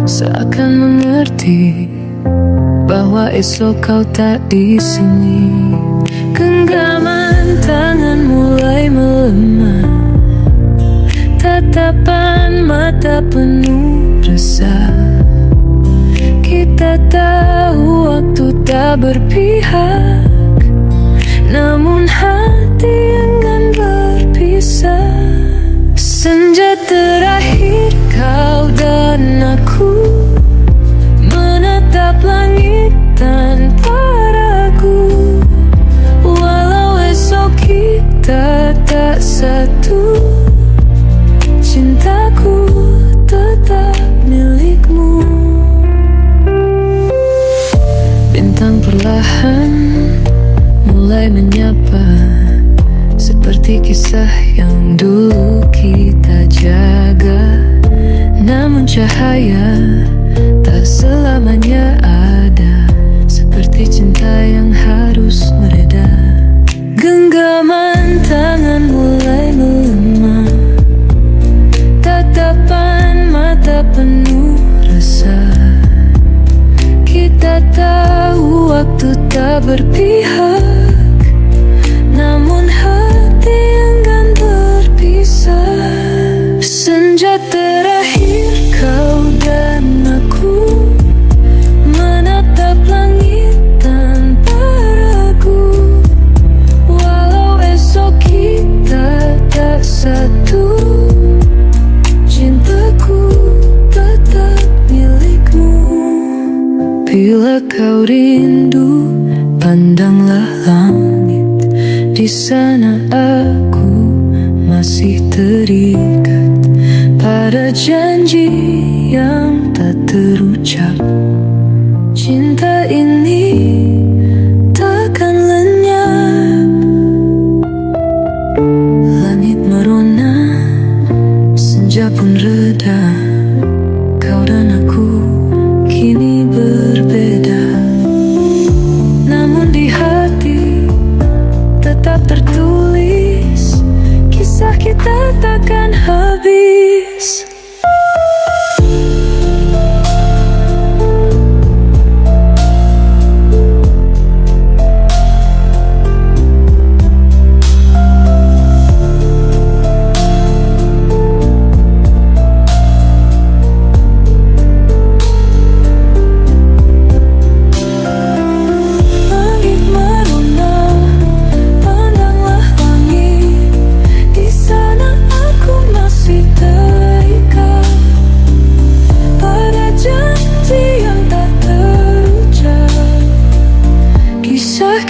seakan mengerti bahwa esok kau tak di sini. Genggaman tangan mulai melemah, tatapan mata penuh resah. Kita tahu waktu tak berpihak, namun hati enggan berpisah. Senja terakhir kau dan aku menatap langit tanpa ragu. Walau esok kita tak satu, cintaku tetap milikmu. Bintang perlahan mulai menyapa, seperti kisah yang dulu kita jaga. Namun cahaya tak selamanya ada, seperti cinta yang harus mereda. Genggaman tangan mulai melemah, tatapan mata penuh resah. Kita tahu waktu tak berpihak, namun hati enggan berpisah. Senja terakhir kau dan aku menatap langit tanpa ragu. Pandanglah langit, di sana aku masih terikat pada janji yang tak terucap. Cinta ini takkan lenyap. Langit merona, senja pun reda, kau dan aku kini berbeda. Namun di hati tetap tertulis, kisah kita takkan habis.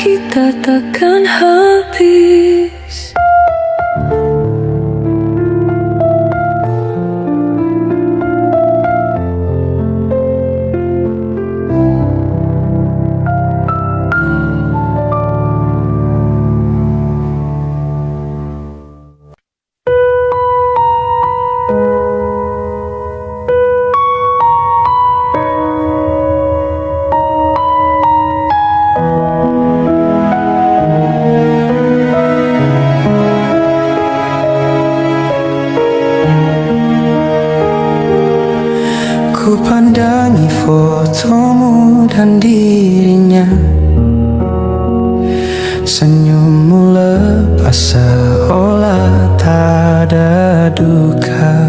Kita takkan habis. Ku pandangi fotomu dan dirinya, senyummu lepas seolah tak ada duka.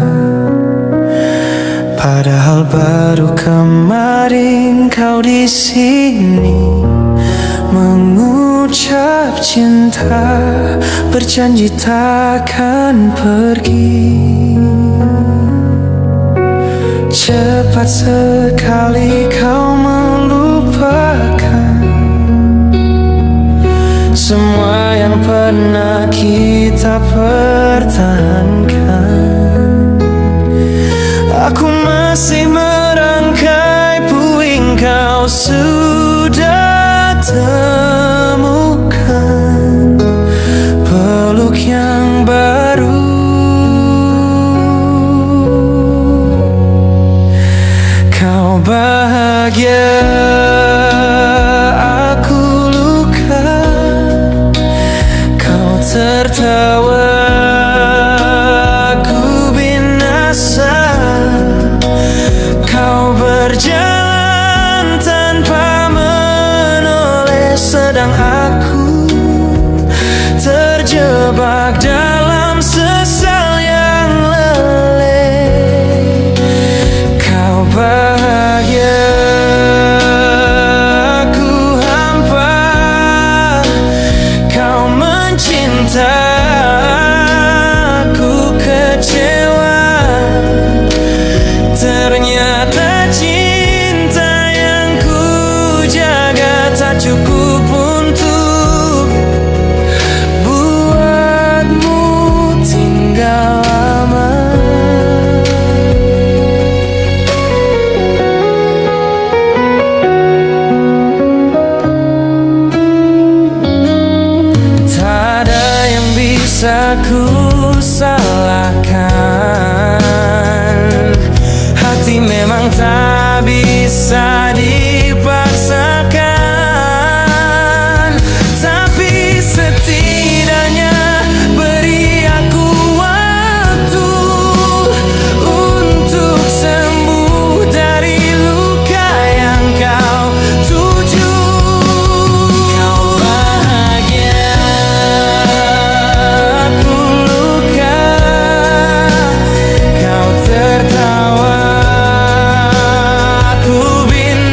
Padahal baru kemarin kau di sini mengucap cinta, berjanji takkan pergi. Cepat sekali kau melupakan semua yang pernah kita pertahankan. Aku masih merangkai puing kau sudah temukan, peluk yang baru. Kau bahagia, aku luka. Kau tertawa, aku binasa. Kau berjalan tanpa menoleh, sedang aku terjebak dalam sesal yang leleh. Kau bahagia, aku hampa. Kau mencinta, aku kecewa. Ternyata cinta yang ku jaga tak cukup untuk buatmu tinggal lama. Tak ada yang bisa ku salahkan. Hati memang tak bisa dipaksakan, tapi setidaknya beri aku waktu untuk sembuh dari luka yang kau tuju. Kau bahagia, aku luka. Kau tertawa, aku binasa.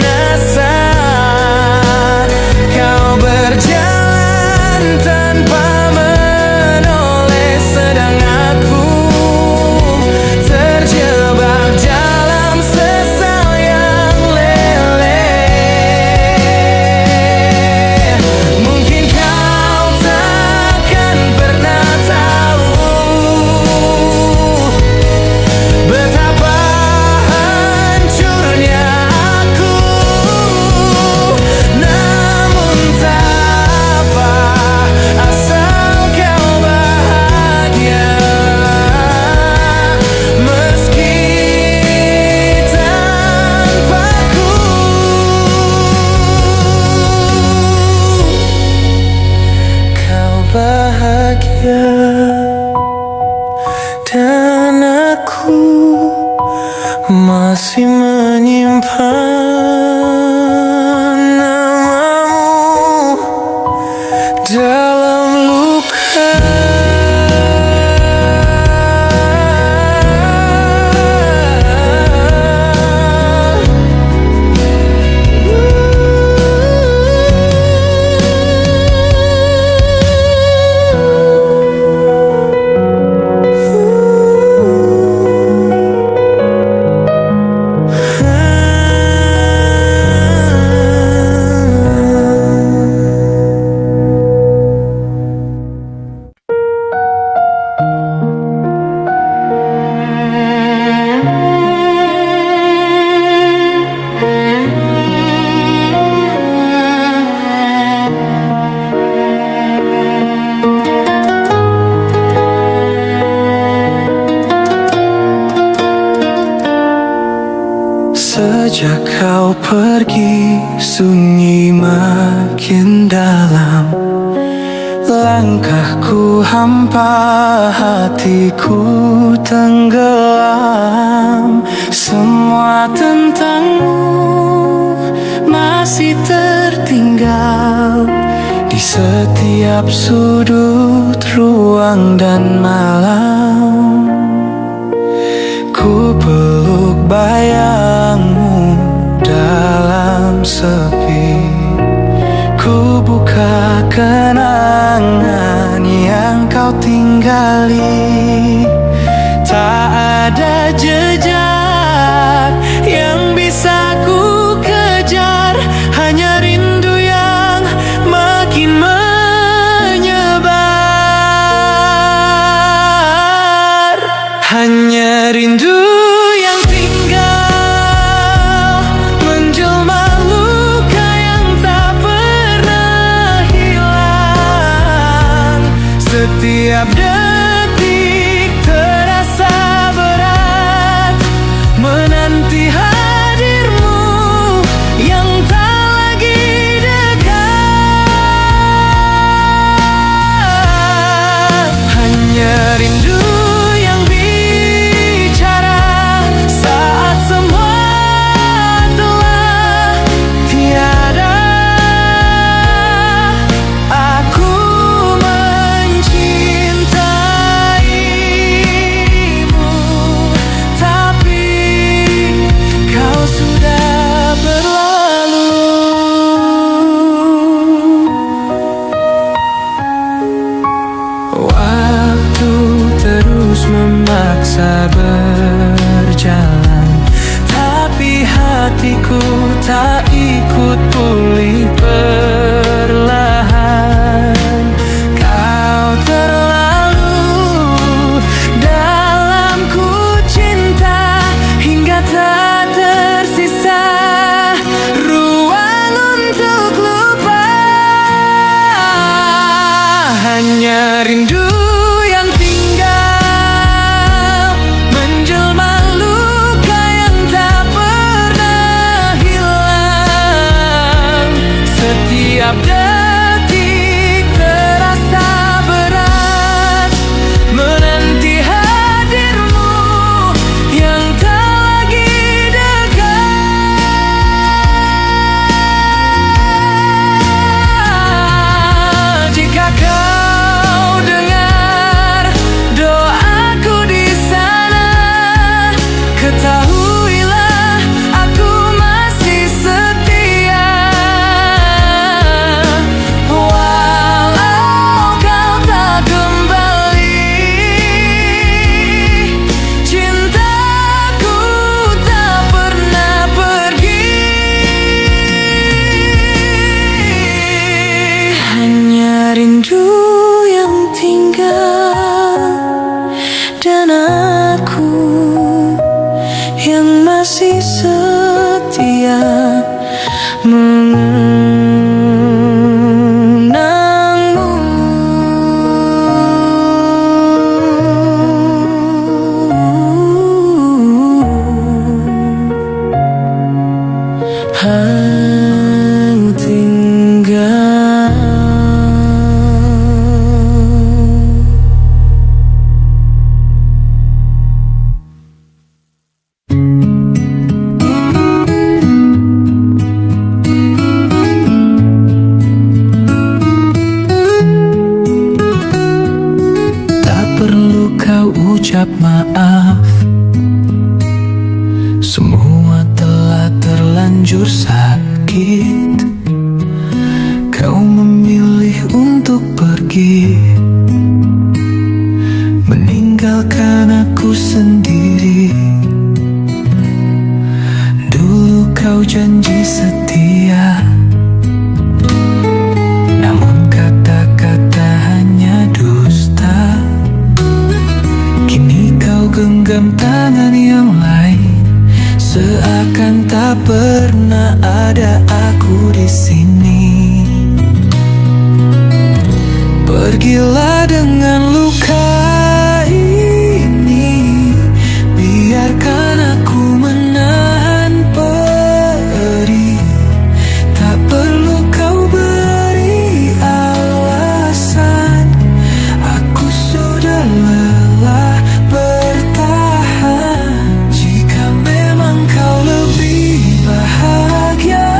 bahagia. Dan aku masih menyimpan namamu dalam luka. Sejak kau pergi, sunyi makin dalam. Langkahku hampa, hatiku tenggelam. Semua tentangmu masih tertinggal di setiap sudut ruang dan malam. Ku peluk bayangmu dalam sepi. Ku buka kenangan yang kau tinggali. Tak ada jejak yang bisa ku kejar, hanya rindu yang makin menyebar. Hanya rindu yang tinggal menjelma luka yang tak pernah hilang. Setiap detik terasa berat, menanti hadirmu yang tak lagi dekat. Hanya rindu memaksa berjalan, tapi hatiku tak ikut pulih perlahan. Kau terlalu dalamku cinta, hingga tak tersisa ruang untuk lupa. Hanya rindu setiap detik terasa berat, menanti hadirmu yang tak lagi dekat. Jika kau dengar mengucap maaf. Semua telah terlanjur sakit. Kau memilih untuk pergi, meninggalkan aku sendiri. Dulu kau janji setia, namun kata-kata hanya dusta. Kini kau genggam tangan yang lain, seakan tak pernah ada aku di sini. Pergilah dengan luka ini, biarkan aku menahan perih. Tak perlu kau beri alasan, aku sudah lelah bertahan. Jika memang kau lebih bahagia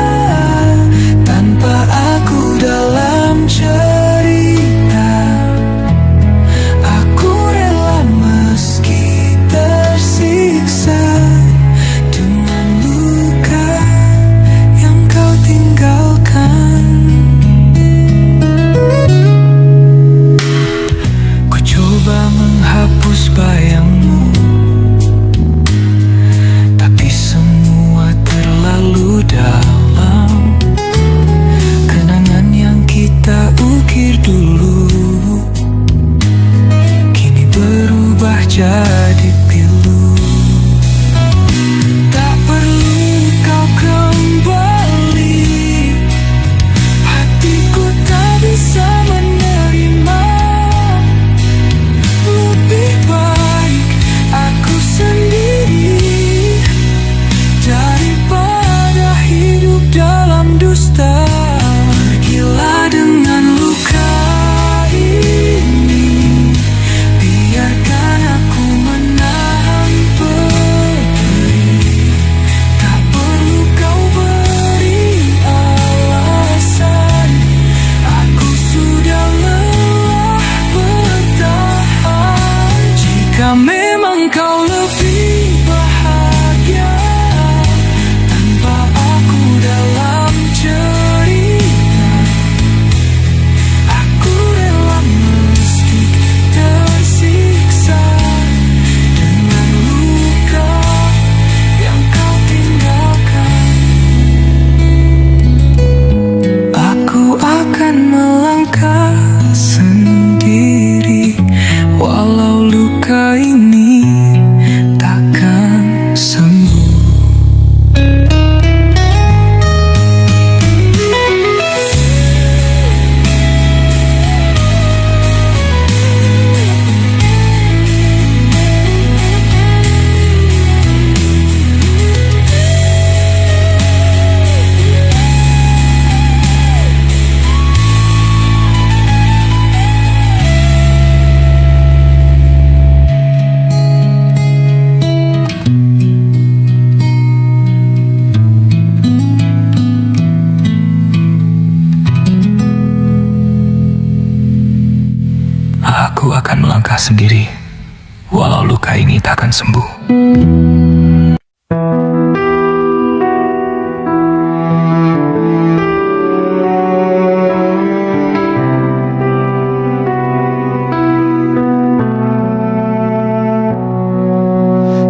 tanpa aku dalam cerita, bayangmu, tapi semua terlalu dalam. Kenangan yang kita ukir dulu kini berubah jadi pilu. Tak perlu kau kembali, hatiku tak bisa menerima. Lebih baik aku sendiri daripada hidup dalam dusta. Pergilah dengan luka ini, biarkan aku menahan perih. Tak perlu kau beri alasan, aku sudah lelah bertahan. Jika memang kau lebih bahagia tanpa aku dalam cerita, aku rela meski tersiksa dengan luka yang kau tinggalkan. Aku akan melangkah sendiri, walau luka ini takkan sembuh. Aku akan melangkah sendiri, walau luka ini takkan sembuh.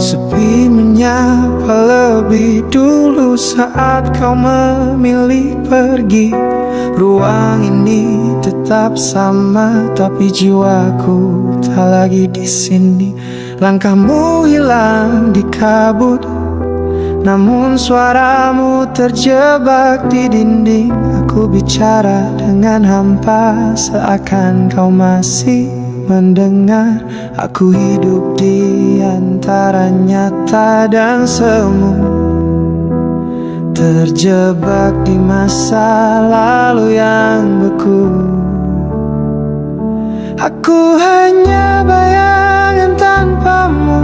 Sepi menyapa lebih dulu saat kau memilih pergi. Ruang ini tetap sama, tapi jiwaku tak lagi di sini. Langkahmu hilang di kabut, namun suaramu terjebak di dinding. Aku bicara dengan hampa, seakan kau masih mendengar. Aku hidup di antara nyata dan semu, terjebak di masa lalu yang beku. Aku hanya bayangan tanpamu,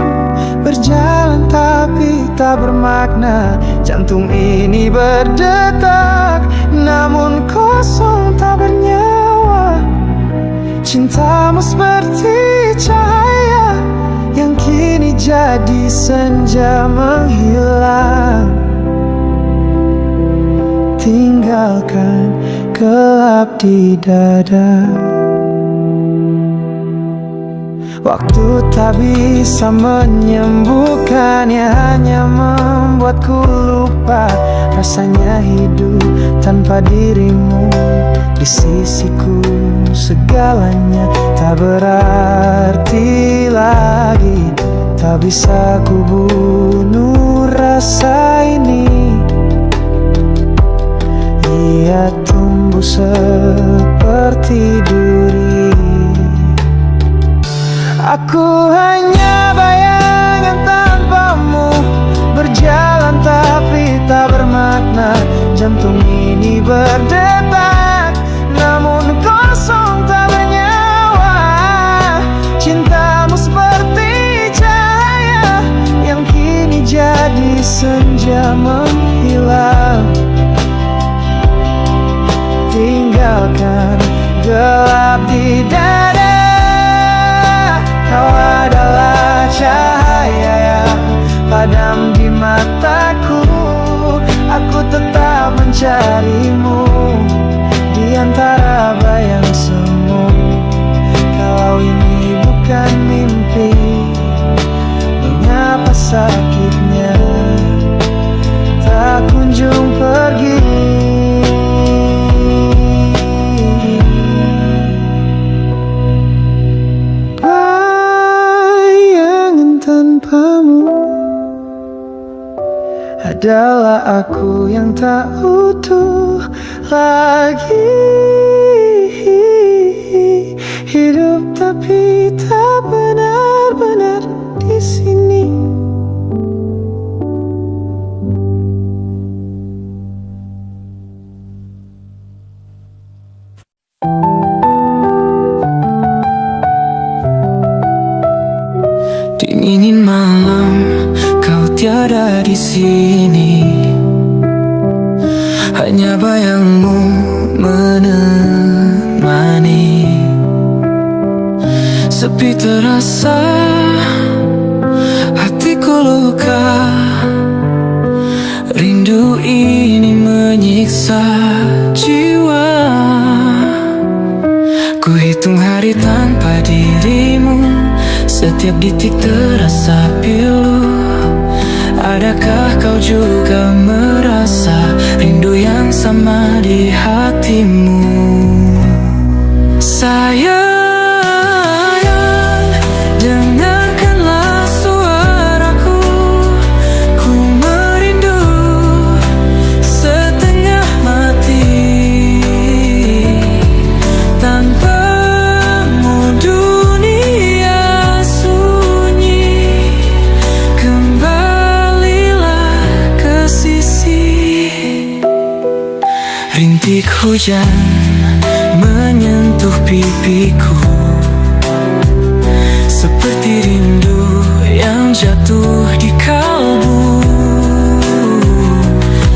berjalan tapi tak bermakna. Jantung ini berdetak, namun kosong tak bernyawa. Cintamu seperti cahaya yang jadi senja menghilang, tinggalkan gelap di dada. Waktu tak bisa menyembuhkannya, hanya membuatku lupa rasanya hidup tanpa dirimu di sisiku. Segalanya tak berarti lagi, tak bisa ku bunuh rasa ini. Ia tumbuh seperti duri. Aku hanya bayangan tanpamu, berjalan tapi tak bermakna. Jantung ini berdetak, namun kosong tak bernyawa. Cintamu seperti cahaya yang kini jadi senja menghilang, tinggalkan gelap di dada. Kau adalah cahaya yang padam di mataku. Aku tetap mencarimu di antara bayang semu. Kalau ini bukan mimpi, mengapa sakitnya tak kunjung pergi? Adalah aku yang tak utuh lagi. Hidup tapi tak benar-benar di sini. Dingin malam, kau tiada di sini. Hanya bayangmu menemani. Sepi terasa, hatiku luka. Rindu ini menyiksa jiwa. Ku hitung hari tanpa dirimu, setiap detik terasa pilu. Adakah kau juga merasa rindu yang sama di hatimu? Sayang, dengarkanlah suaraku. Ku merindu setengah mati. Tanpamu dunia sunyi. Rintik hujan menyentuh pipiku, seperti rindu yang jatuh di kalbu.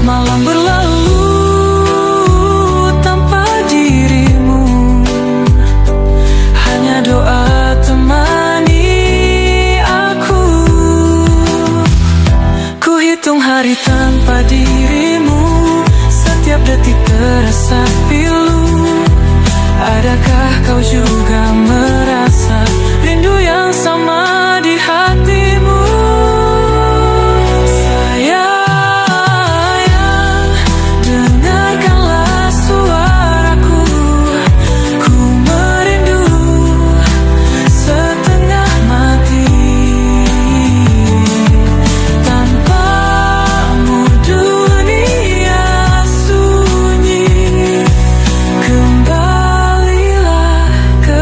Malam berlalu tanpa dirimu, hanya doa temani aku. Ku hitung hari tanpa dirimu, setiap detik terasa pilu. Adakah kau juga merasa rindu yang sama di hatimu? Sayang, dengarkanlah suaraku. Ku merindu setengah mati. Tanpamu dunia sunyi. Kembalilah ke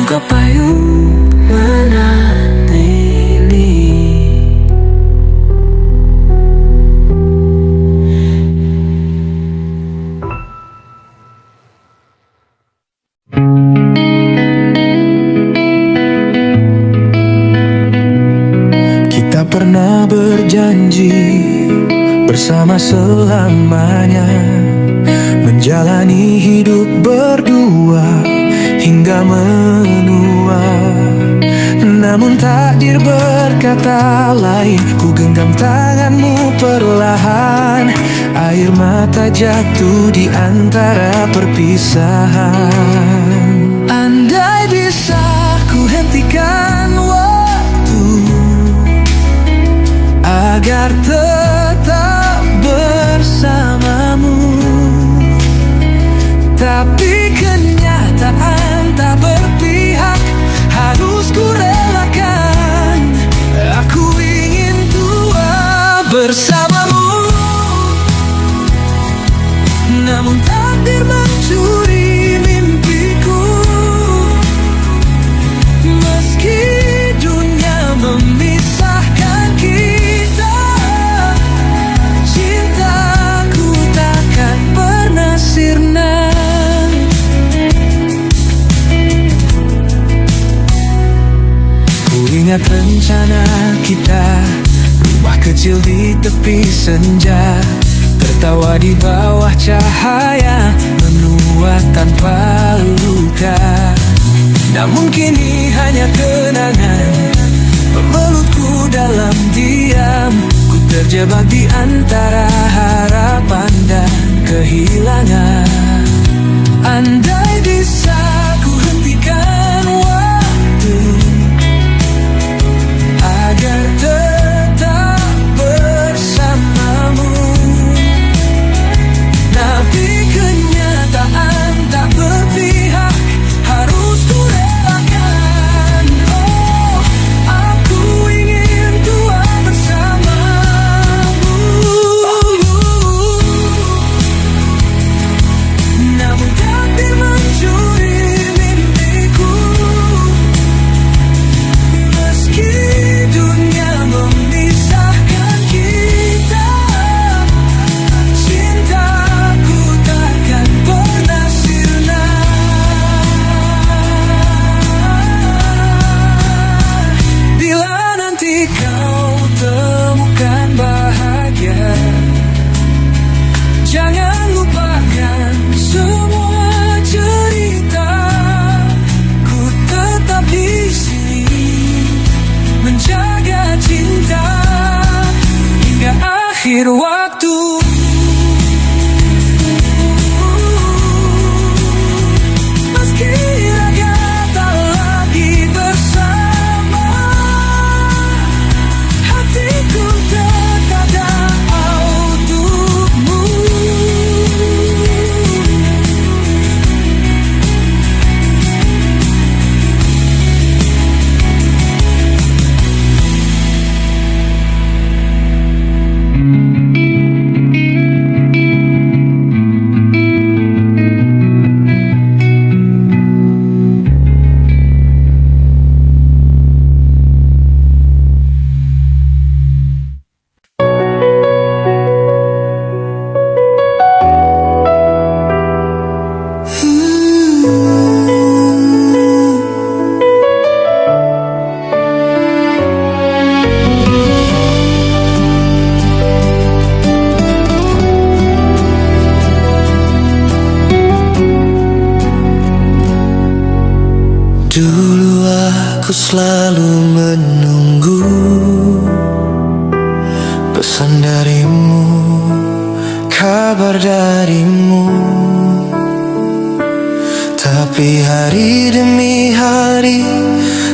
Buka payung menahan ini. Kita pernah berjanji bersama selamanya, menjalani hidup berdua hingga menua. Namun takdir berkata lain, ku genggam tanganmu perlahan. Air mata jatuh di antara perpisahan. Andai bisa ku hentikan waktu agar tetap bersamamu, tapi kenyataan tak berpihak, harus ku relakan. Aku ingin tua bersamamu, namun takdir mencuri mimpiku. Meski dunia memisahkan kita, cintaku takkan pernah sirna. Ku ingat rencana kita, rumah kecil di tepi senja, tertawa di bawah cahaya, menua tanpa luka. Namun kini hanya kenangan, memelukku dalam diam. Ku terjebak di antara harapan dan kehilangan. Andai bisa ku hentikan waktu agar tetap bersamamu, tapi kenyataan tak berpihak, harus ku relakan. Oh, aku ingin tua bersamamu, namun takdir mencuri mimpiku. Meski dunia memisahkan kita, cintaku takkan pernah sirna. Bila nanti kau temukan bahagia, jangan lupakan semua cerita. Ku tetap di sini menjaga cinta hingga akhir waktu. Meski raga tak lagi bersama, hatiku tetap ada untukmu. Dulu aku selalu menunggu pesan darimu, kabar darimu. Tapi hari demi hari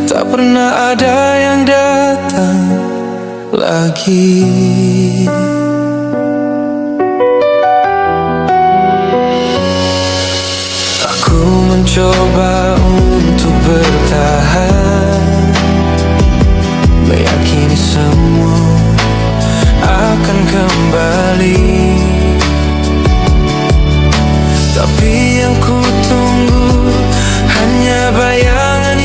tak pernah ada yang datang lagi. Aku mencoba untuk bertahan, meyakini semua akan kembali. Tapi yang ku tunggu hanya bayangan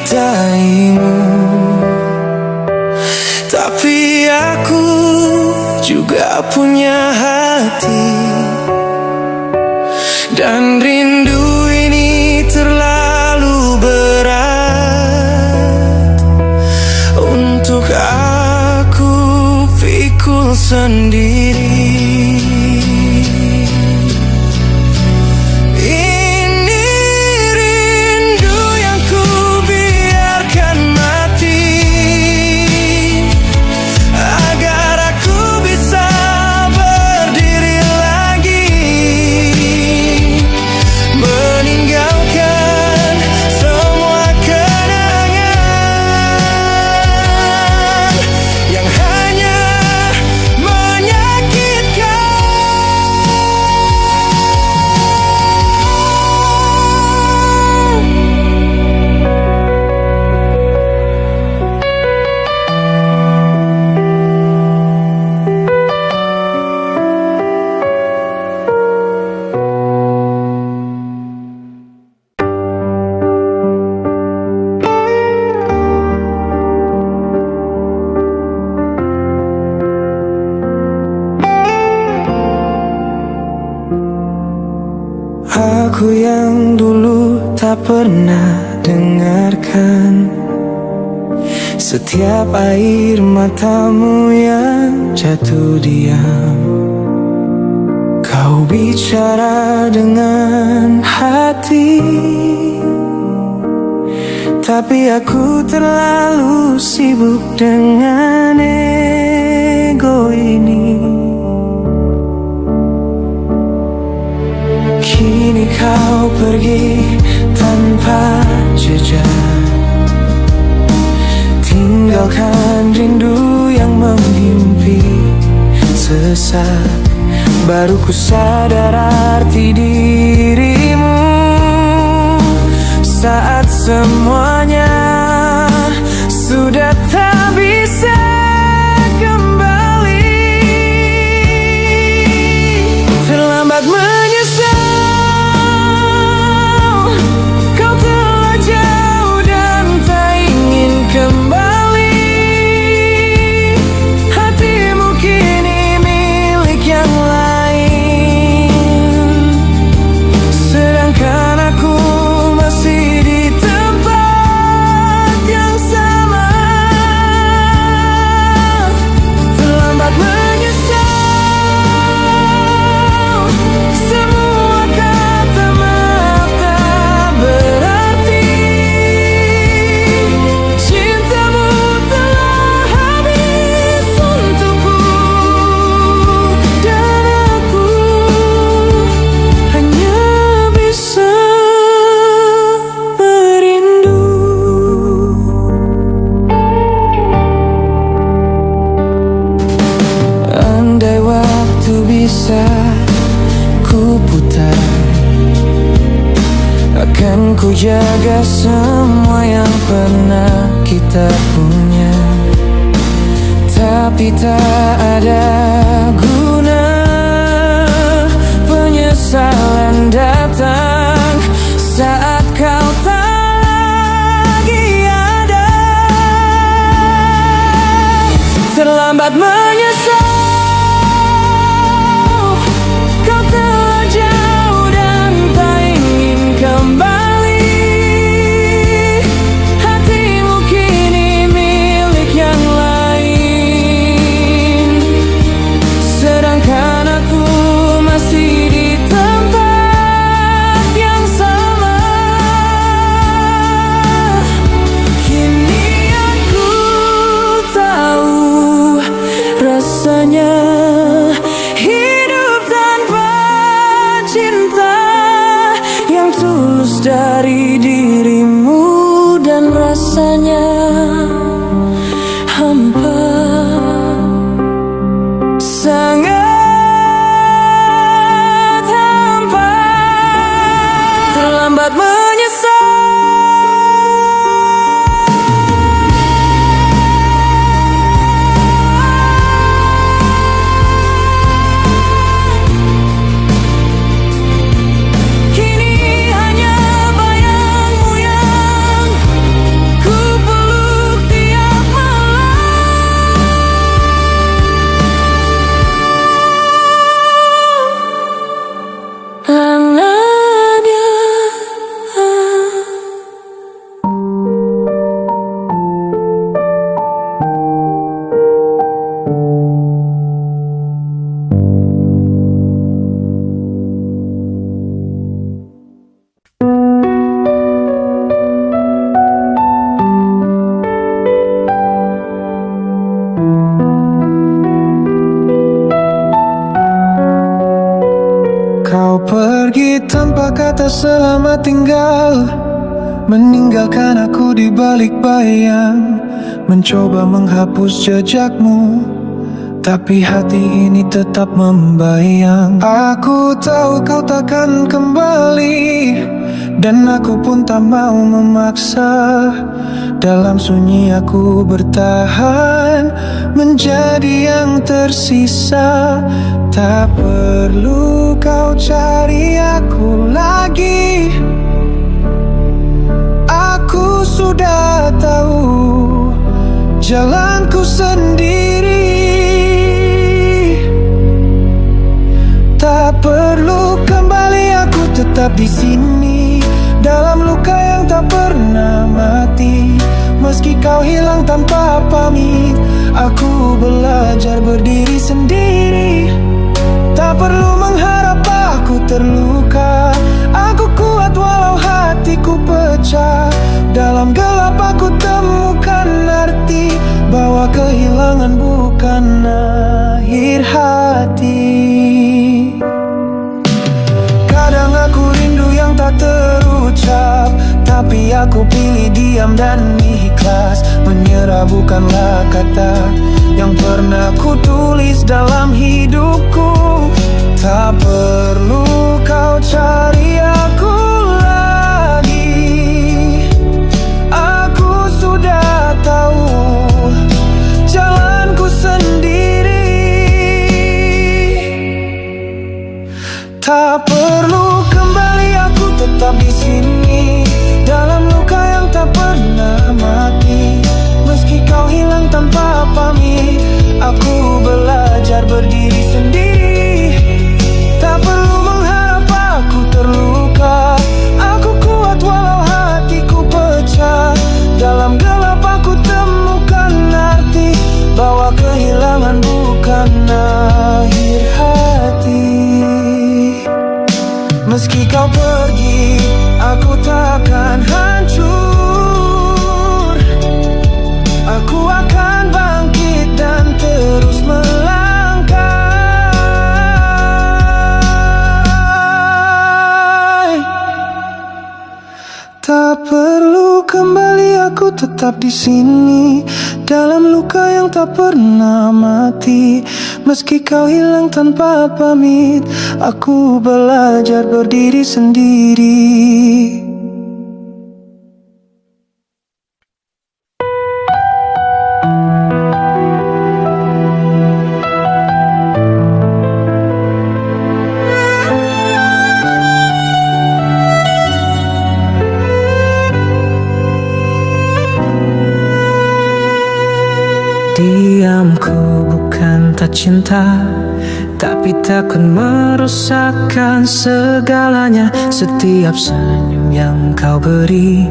mencintaimu. Tapi aku juga punya hati, dan rindu ini terlalu berat untuk aku pikul sendiri. Ini rindu yang ku biarkan mati, agar aku bisa berdiri lagi, meninggalkan semua kenangan yang hanya menyakitkan. Aku yang dulu tak pernah dengarkan setiap air matamu yang jatuh diam. Kau bicara dengan hati, tapi aku terlalu sibuk dengan ego ini. Kini kau pergi tanpa jejak, tinggalkan rindu yang menghimpit sesak. Baru ku sadar arti dirimu saat semuanya sudah tak bisa kembali. Terlambat menyesal, kau telah jauh dan tak ingin kembali. Hatimu kini milik yang lain, sedangkan aku masih di tempat yang sama. Terlambat menyesal, semua kata maaf tak berarti. Cintamu telah habis untukku, dan aku hanya bisa merindu. Andai waktu bisa ku putar, akan ku jaga semua yang pernah kita punya. Tapi tak ada guna, penyesalan datang saat kau tak lagi ada. Terlambat menyesal, kau telah jauh dan tak ingin kembali. Hatimu kini milik yang lain, sedangkan aku masih di tempat yang sama. Kini aku tahu kata selamat tinggal, meninggalkan aku di balik bayang. Mencoba menghapus jejakmu, tapi hati ini tetap membayang. Aku tahu kau takkan kembali, dan aku pun tak mau memaksa. Dalam sunyi aku bertahan, menjadi yang tersisa. Tak perlu kau cari aku lagi, aku sudah tahu jalanku sendiri. Tak perlu kembali, aku tetap di sini, dalam luka yang tak pernah mati. Meski kau hilang tanpa pamit, aku belajar berdiri sendiri. Tak perlu mengharap aku terluka, aku kuat walau hatiku pecah. Dalam gelap aku temukan arti, bahwa kehilangan bukan akhir hati. Kadang aku rindu yang tak terucap, tapi aku pilih diam dan ikhlas. Menyerah bukanlah kata yang pernah ku tulis dalam hidupku. Tak perlu kau cari aku lagi, aku sudah tahu jalanku sendiri. Tak perlu kembali, aku tetap di sini, dalam luka yang tak pernah mati. Meski kau hilang tanpa pamit, aku belajar berdiri sendiri. Tak perlu mengharap aku terluka, aku kuat walau hatiku pecah. Dalam gelap aku temukan arti, bahwa kehilangan bukan akhir hati. Meski kau pergi, aku takkan hancur. Aku akan bangkit dan terus melangkah. Tak perlu kembali, aku tetap di sini, dalam luka yang tak pernah mati. Meski kau hilang tanpa pamit, aku belajar berdiri sendiri. Diamku bukan tak cinta, tapi takut merusakkan segalanya. Setiap senyum yang kau beri,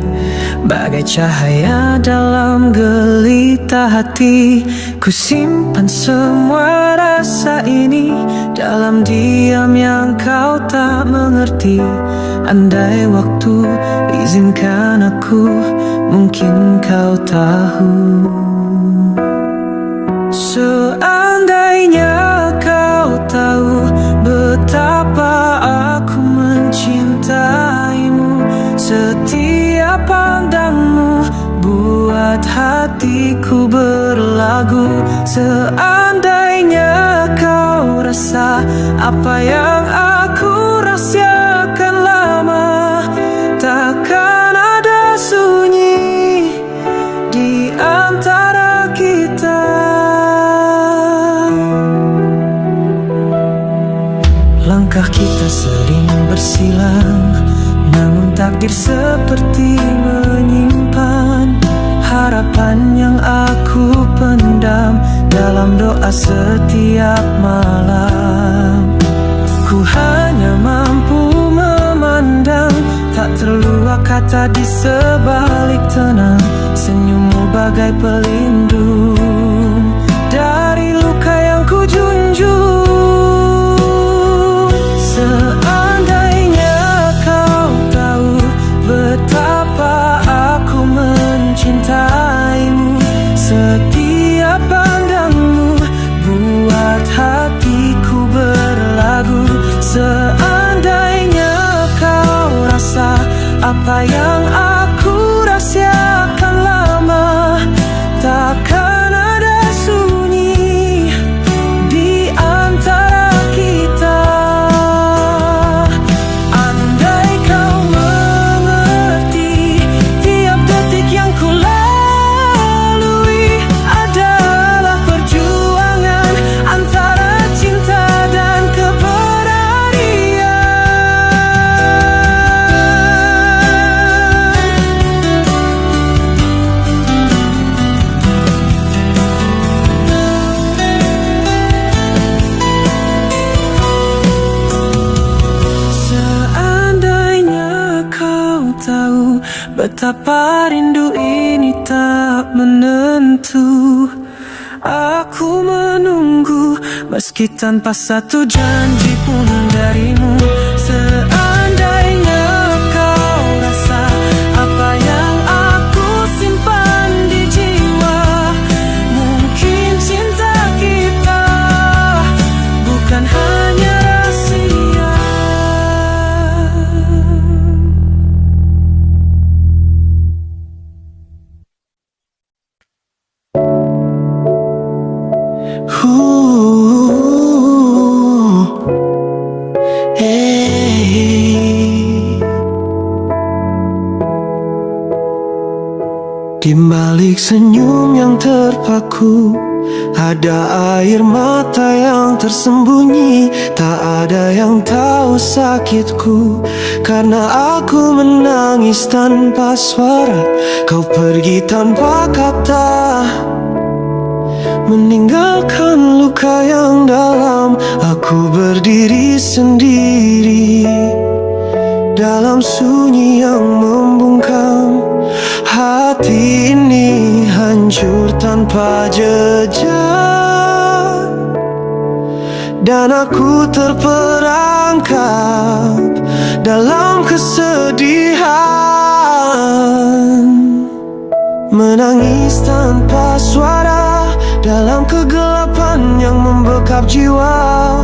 bagai cahaya dalam gelita hati. Ku simpan semua rasa ini dalam diam yang kau tak mengerti. Andai waktu izinkan aku, mungkin kau tahu. Seandainya kau tahu betapa aku mencintaimu, setiap pandangmu buat hatiku berlagu. Seandainya kau rasa apa yang aku rahasiakan lama, takkan ada sunyi di antara kita. Langkah kita sering bersilang, namun takdir seperti menyimpan harapan yang aku pendam dalam doa setiap malam. Ku hanya mampu memandang, tak terluak kata di sebalik tenang. Senyummu bagai pelindung dari luka yang ku junjung. Seandainya kau tahu betapa aku mencintaimu, setiap pandangmu buat hatiku berlagu. Seandainya kau rindu ini tak menentu. Aku menunggu meski tanpa satu janji pun darimu. Seandainya kau rasa apa yang aku simpan di jiwa, mungkin cinta kita bukan hanya rahasia. Di balik senyum yang terpaku, ada air mata yang tersembunyi. Tak ada yang tahu sakitku, karena aku menangis tanpa suara. Kau pergi tanpa kata, meninggalkan luka yang dalam. Aku berdiri sendiri dalam sunyi yang membungkam. Hati ini hancur tanpa jejak, dan aku terperangkap dalam kesedihan. Menangis tanpa suara dalam kegelapan yang membekap jiwa.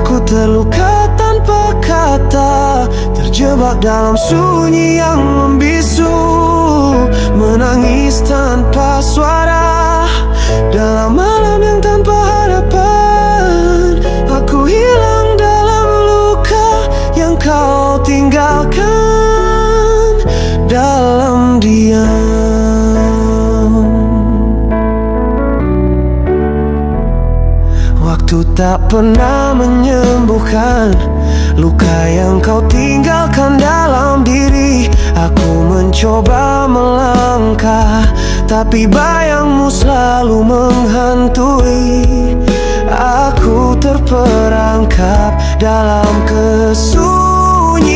Aku terluka tanpa kata, terjebak dalam sunyi yang membisu. Menangis tanpa suara dalam malam yang tanpa harapan. Aku hilang dalam luka yang kau tinggalkan dalam diam. Waktu tak pernah menyembuhkan luka yang kau tinggalkan dalam diri. Aku mencoba melangkah, tapi bayangmu selalu menghantui. Aku terperangkap dalam kesunyian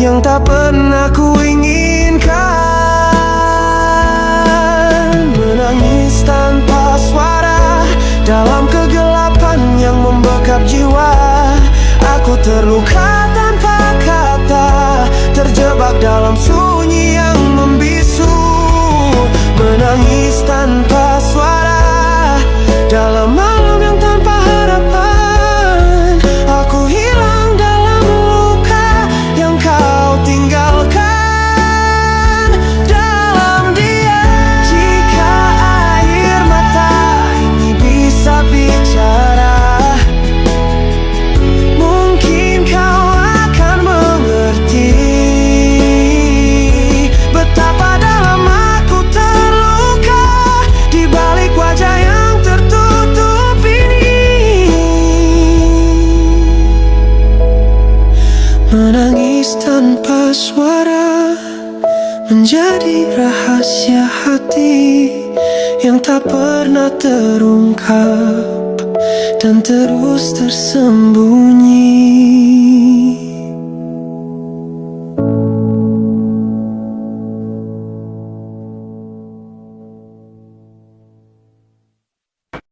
yang tak pernah kuinginkan. Menangis tanpa suara dalam kegelapan yang membekap jiwa. Aku terluka tanpa kata, terjebak dalam sunyi yang membisu. Menangis tanpa suara dalam malam yang tanpa harapan. Aku hilang dalam luka yang kau tinggalkan dalam dia. Jika air mata ini bisa bicara, mungkin kau akan mengerti betapa dalam aku terluka di balik wajah yang tertutup ini. Menangis tanpa suara menjadi rahasia hati yang tak pernah terungkap dan terus tersembunyi.